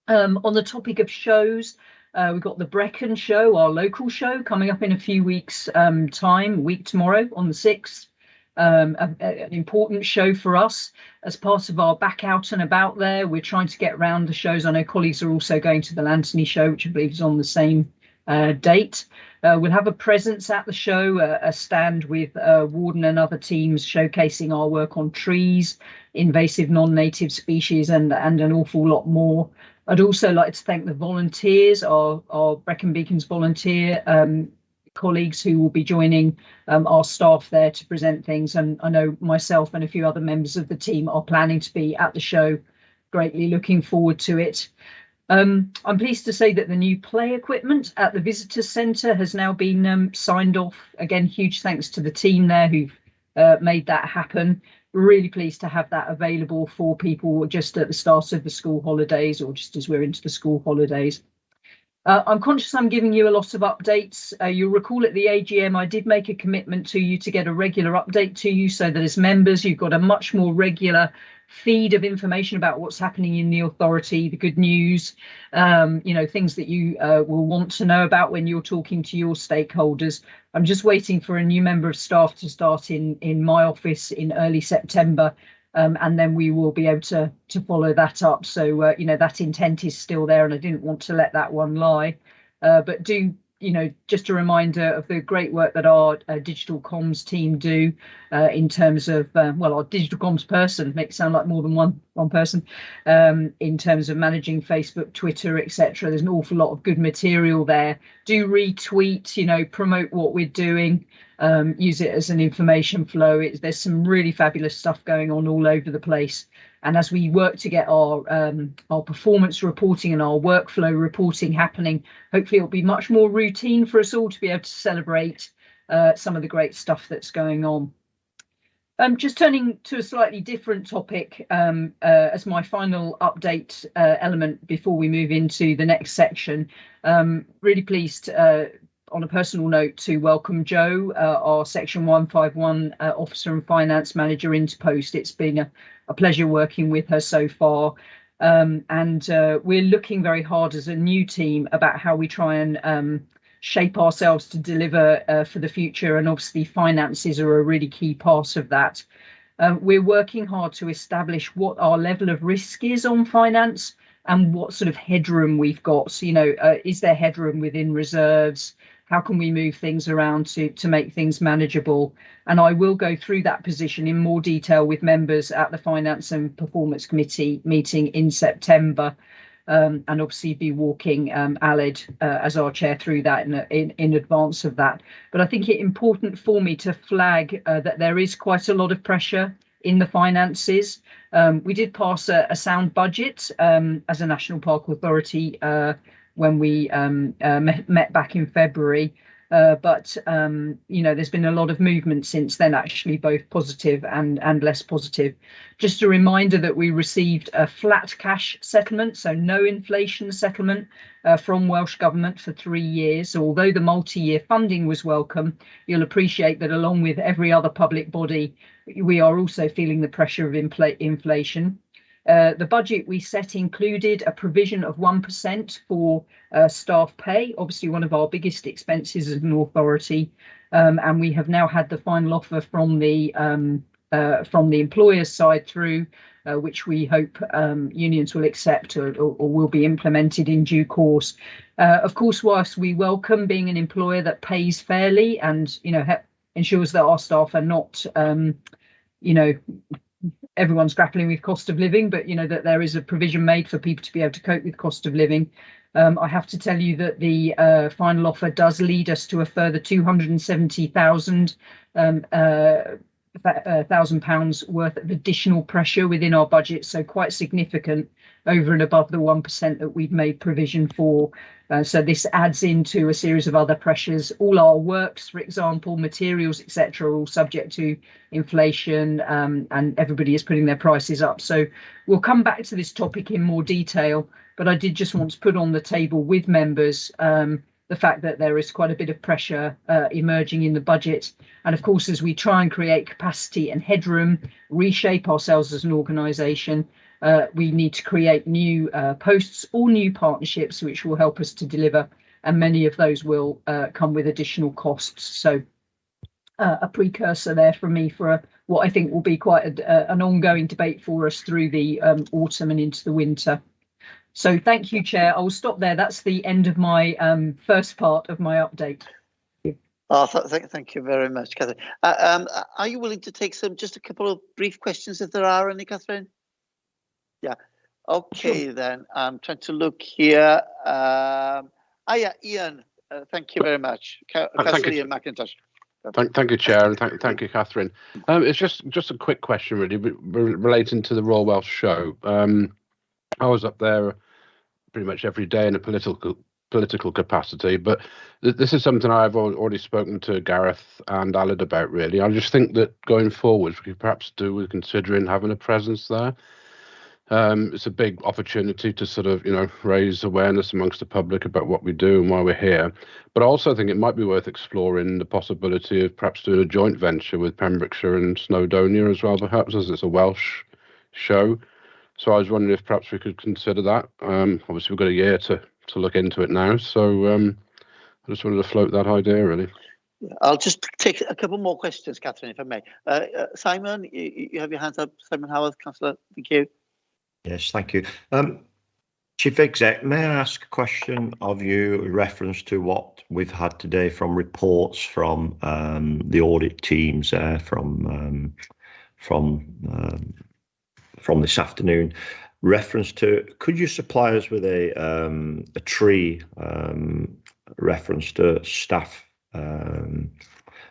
S3: On the topic of shows, we've got the Brecon show, our local show, coming up in a few weeks' time, week tomorrow on the 6th. An important show for us as part of our back out and about there. We're trying to get around the shows. I know colleagues are also going to the Lantony show, which I believe is on the same date. We'll have a presence at the show, a stand with Warden and other teams showcasing our work on trees, invasive non-native species, and an awful lot more. I'd also like to thank the volunteers, our Brecon Beacons volunteer colleagues who will be joining our staff there to present things. And I know myself and a few other members of the team are planning to be at the show. Greatly looking forward to it. I'm pleased to say that the new play equipment at the Visitor Centre has now been signed off. Again, huge thanks to the team there who've made that happen. Really pleased to have that available for people just at the start of the school holidays, or just as we're into the school holidays. I'm conscious I'm giving you a lot of updates. You'll recall at the AGM, I did make a commitment to you to get a regular update to you, so that as members, you've got a much more regular feed of information about what's happening in the authority, the good news, you know, things that you will want to know about when you're talking to your stakeholders. I'm just waiting for a new member of staff to start in my office in early September. And then we will be able to follow that up. So, you know, that intent is still there, and I didn't want to let that one lie. But do just a reminder of the great work that our digital comms team do in terms of, our digital comms person, makes it sound like more than one person, in terms of managing Facebook, Twitter, etc. There's an awful lot of good material there. Do retweet, promote what we're doing, use it as an information flow. There's some really fabulous stuff going on all over the place. And as we work to get our performance reporting and our workflow reporting happening, hopefully it'll be much more routine for us all to be able to celebrate some of the great stuff that's going on. Just turning to a slightly different topic as my final update element before we move into the next section. Really pleased on a personal note to welcome Jo, our Section 151 Officer and Finance Manager, into post. It's been a pleasure working with her so far. And we're looking very hard as a new team about how we try and shape ourselves to deliver for the future. And obviously finances are a really key part of that. We're working hard to establish what our level of risk is on finance and what sort of headroom we've got. So, is there headroom within reserves? How can we move things around to make things manageable? And I will go through that position in more detail with members at the Finance and Performance Committee meeting in September, and obviously be walking Aled as our chair through that in advance of that. But I think it's important for me to flag that there is quite a lot of pressure in the finances. We did pass a sound budget as a National Park Authority when we met back in February. But there's been a lot of movement since then, actually, both positive and less positive. Just a reminder that we received a flat cash settlement, so no inflation settlement from Welsh Government for 3 years. Although the multi-year funding was welcome, you'll appreciate that along with every other public body, we are also feeling the pressure of inflation. The budget we set included a provision of 1% for staff pay, obviously one of our biggest expenses as an authority, and we have now had the final offer from the employer's side through, which we hope unions will accept or will be implemented in due course. Of course, whilst we welcome being an employer that pays fairly and ensures that our staff are not everyone's grappling with cost of living, but that there is a provision made for people to be able to cope with cost of living. I have to tell you that the final offer does lead us to a further £270,000 worth of additional pressure within our budget, so quite significant over and above the 1% that we've made provision for. So this adds into a series of other pressures. All our works, for example, materials, etc., are all subject to inflation, and everybody is putting their prices up. So we'll come back to this topic in more detail, but I did just want to put on the table with members the fact that there is quite a bit of pressure emerging in the budget. And of course, as we try and create capacity and headroom, reshape ourselves as an organisation, we need to create new posts or new partnerships which will help us to deliver, and many of those will come with additional costs. So a precursor there from me for what I think will be quite an ongoing debate for us through the autumn and into the winter. So thank you, Chair. I will stop there. That's the end of my first part of my update.
S1: Oh, thank you very much, Catherine. Are you willing to take just a couple of brief questions if there are any, Catherine? Yeah. Okay, sure. Then I'm trying to look here. Yeah, Ian. Thank you very much. Ian McIntosh.
S19: Thank you, Chair, and thank you, Catherine. It's just a quick question, really, relating to the Royal Welsh Show. I was up there pretty much every day in a political capacity, but this is something I've already spoken to Gareth and Aled about, really. I just think that going forward, we could perhaps do with considering having a presence there. It's a big opportunity to sort of, raise awareness amongst the public about what we do and why we're here. But I also think it might be worth exploring the possibility of perhaps doing a joint venture with Pembrokeshire and Snowdonia as well, perhaps, as it's a Welsh show. So I was wondering if perhaps we could consider that. Obviously, we've got a year to look into it now. So I just wanted to float that idea, really.
S1: I'll just take a couple more questions, Catherine, if I may. Simon, you have your hands up. Simon Howard, Councillor. Thank you.
S16: Yes, thank you. Chief Exec, may I ask a question of you in reference to what we've had today from reports from the audit teams from this afternoon? Reference to, could you supply us with a tree reference to staff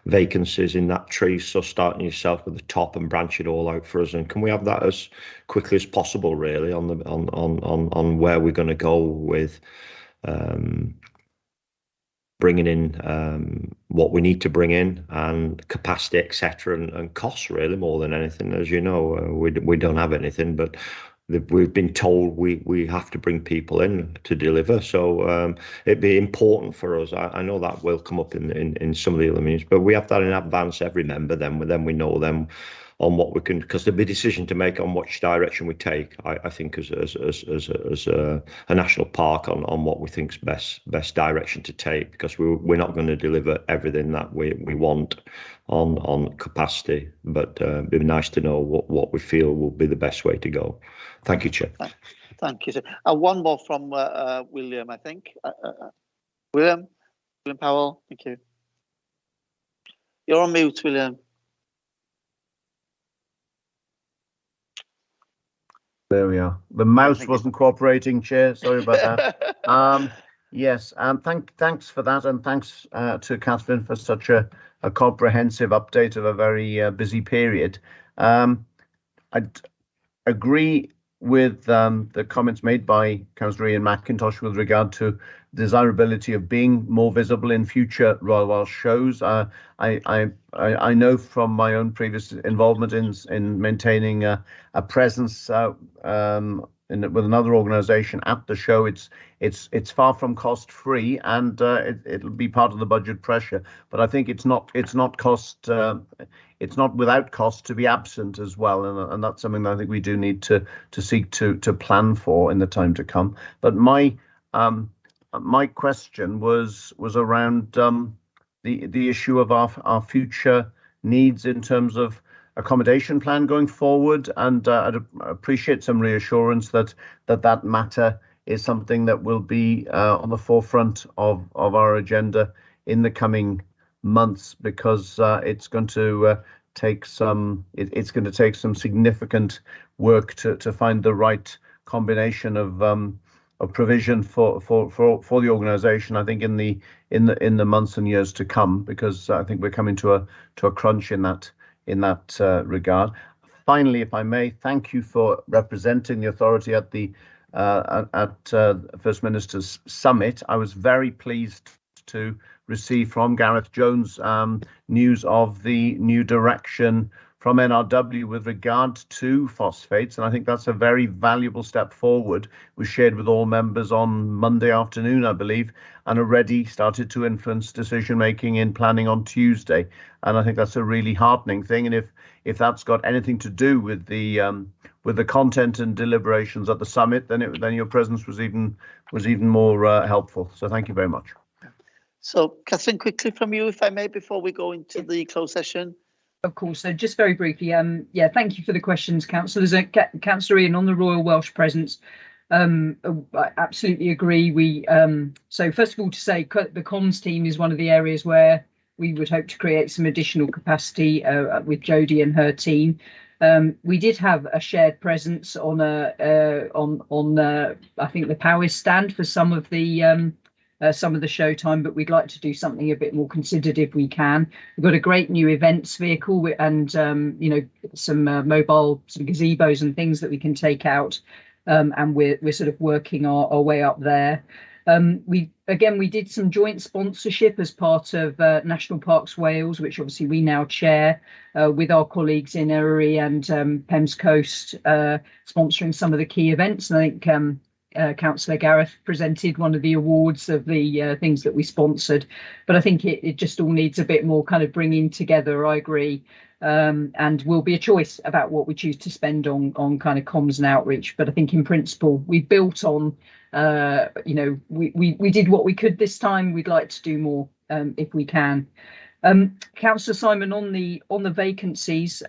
S16: vacancies in that tree? So starting yourself with the top and branch it all out for us, and can we have that as quickly as possible, really, on where we're going to go with bringing in what we need to bring in and capacity, etc., and costs, really, more than anything. As you know, we don't have anything, but we've been told we have to bring people in to deliver, so it'd be important for us. I know that will come up in some of the other meetings, but we have that in advance, every member, then we know them on what we can, because there'll be a decision to make on which direction we take, I think, as a national park, on what we think's best direction to take, because we're not going to deliver everything that we want on capacity, but it'd be nice to know what we feel will be the best way to go. Thank you, Chair.
S1: Thank you, sir. One more from William, I think. William Powell, thank you. You're on mute, William.
S12: There we are. The mouse wasn't cooperating, Chair. Sorry about that. Yes, thanks for that, and thanks to Catherine for such a comprehensive update of a very busy period. I'd agree with the comments made by Councillor Ian McIntosh with regard to desirability of being more visible in future Royal Welsh shows. I know from my own previous involvement in maintaining a presence with another organisation at the show, it's far from cost free, and it'll be part of the budget pressure. But I think it's not without cost to be absent as well, and that's something that I think we do need to seek to plan for in the time to come. But my question was around the issue of our future needs in terms of accommodation plan going forward, and I'd appreciate some reassurance that matter is something that will be on the forefront of our agenda in the coming months, because it's going to take some significant work to find the right combination of provision for the organisation, I think, in the months and years to come, because I think we're coming to a crunch in that regard. Finally, if I may, thank you for representing the authority at the First Minister's Summit. I was very pleased to receive from Gareth Jones news of the new direction from NRW with regard to phosphates, and I think that's a very valuable step forward. It was shared with all members on Monday afternoon, I believe, and already started to influence decision making in planning on Tuesday. And I think that's a really heartening thing. And if that's got anything to do with the content and deliberations at the summit, then your presence was even more helpful. So thank you very much.
S1: So, Catherine, quickly from you, if I may, before we go into the closed session.
S3: Of course. So just very briefly, thank you for the questions, councillors. Councillor Ian, on the Royal Welsh presence, I absolutely agree. So first of all, to say the comms team is one of the areas where we would hope to create some additional capacity with Jodie and her team. We did have a shared presence on I think the Powys stand for some of the show time, but we'd like to do something a bit more considered if we can. We've got a great new events vehicle and some mobile, some gazebos and things that we can take out, and we're sort of working our way up there. We did some joint sponsorship as part of National Parks Wales, which obviously we now chair with our colleagues in Eryri and Pembs Coast, sponsoring some of the key events. And I think Councillor Gareth presented one of the awards of the things that we sponsored, but I think it just all needs a bit more kind of bringing together. I agree, and will be a choice about what we choose to spend on kind of comms and outreach. But I think in principle we built on, we did what we could this time. We'd like to do more if we can. Councillor Simon, on the vacancies.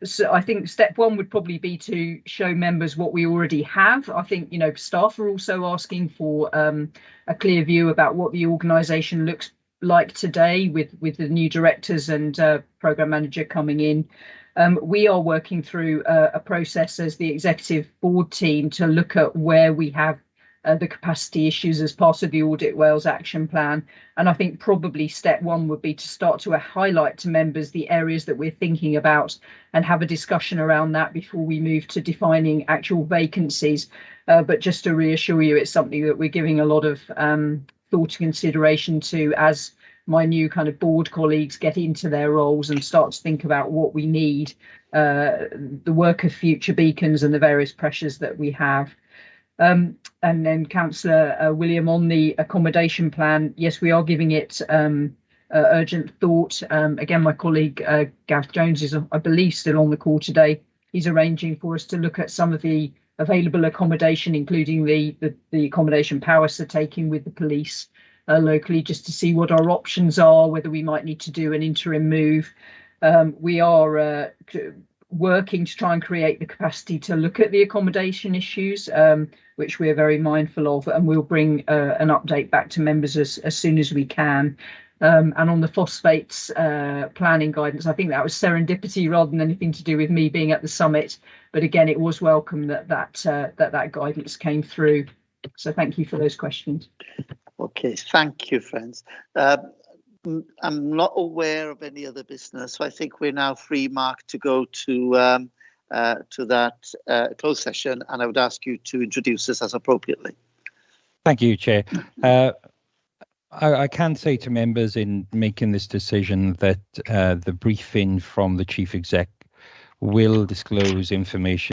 S3: So I think step one would probably be to show members what we already have. I think, you know, staff are also asking for a clear view about what the organisation looks like today with the new directors and programme manager coming in. We are working through a process as the executive board team to look at where we have the capacity issues as part of the Audit Wales action plan. And I think probably step one would be to start to highlight to members the areas that we're thinking about and have a discussion around that before we move to defining actual vacancies. But just to reassure you, it's something that we're giving a lot of thought and consideration to as my new kind of board colleagues get into their roles and start to think about what we need, the work of future beacons and the various pressures that we have. And then Councillor William, on the accommodation plan, yes, we are giving it urgent thought. Again, my colleague Gav Jones is, I believe, still on the call today. He's arranging for us to look at some of the available accommodation, including the accommodation Powys are taking with the police locally, just to see what our options are, whether we might need to do an interim move. We are working to try and create the capacity to look at the accommodation issues, which we're very mindful of, and we'll bring an update back to members as soon as we can. And on the phosphates planning guidance, I think that was serendipity rather than anything to do with me being at the summit. But again, it was welcome that guidance came through. So thank you for those questions.
S1: Okay, thank you, friends. I'm not aware of any other business, so I think we're now free, Mark, to go to that closed session, and I would ask you to introduce us as appropriately.
S6: Thank you, Chair. I can say to members in making this decision that the briefing from the Chief Exec will disclose information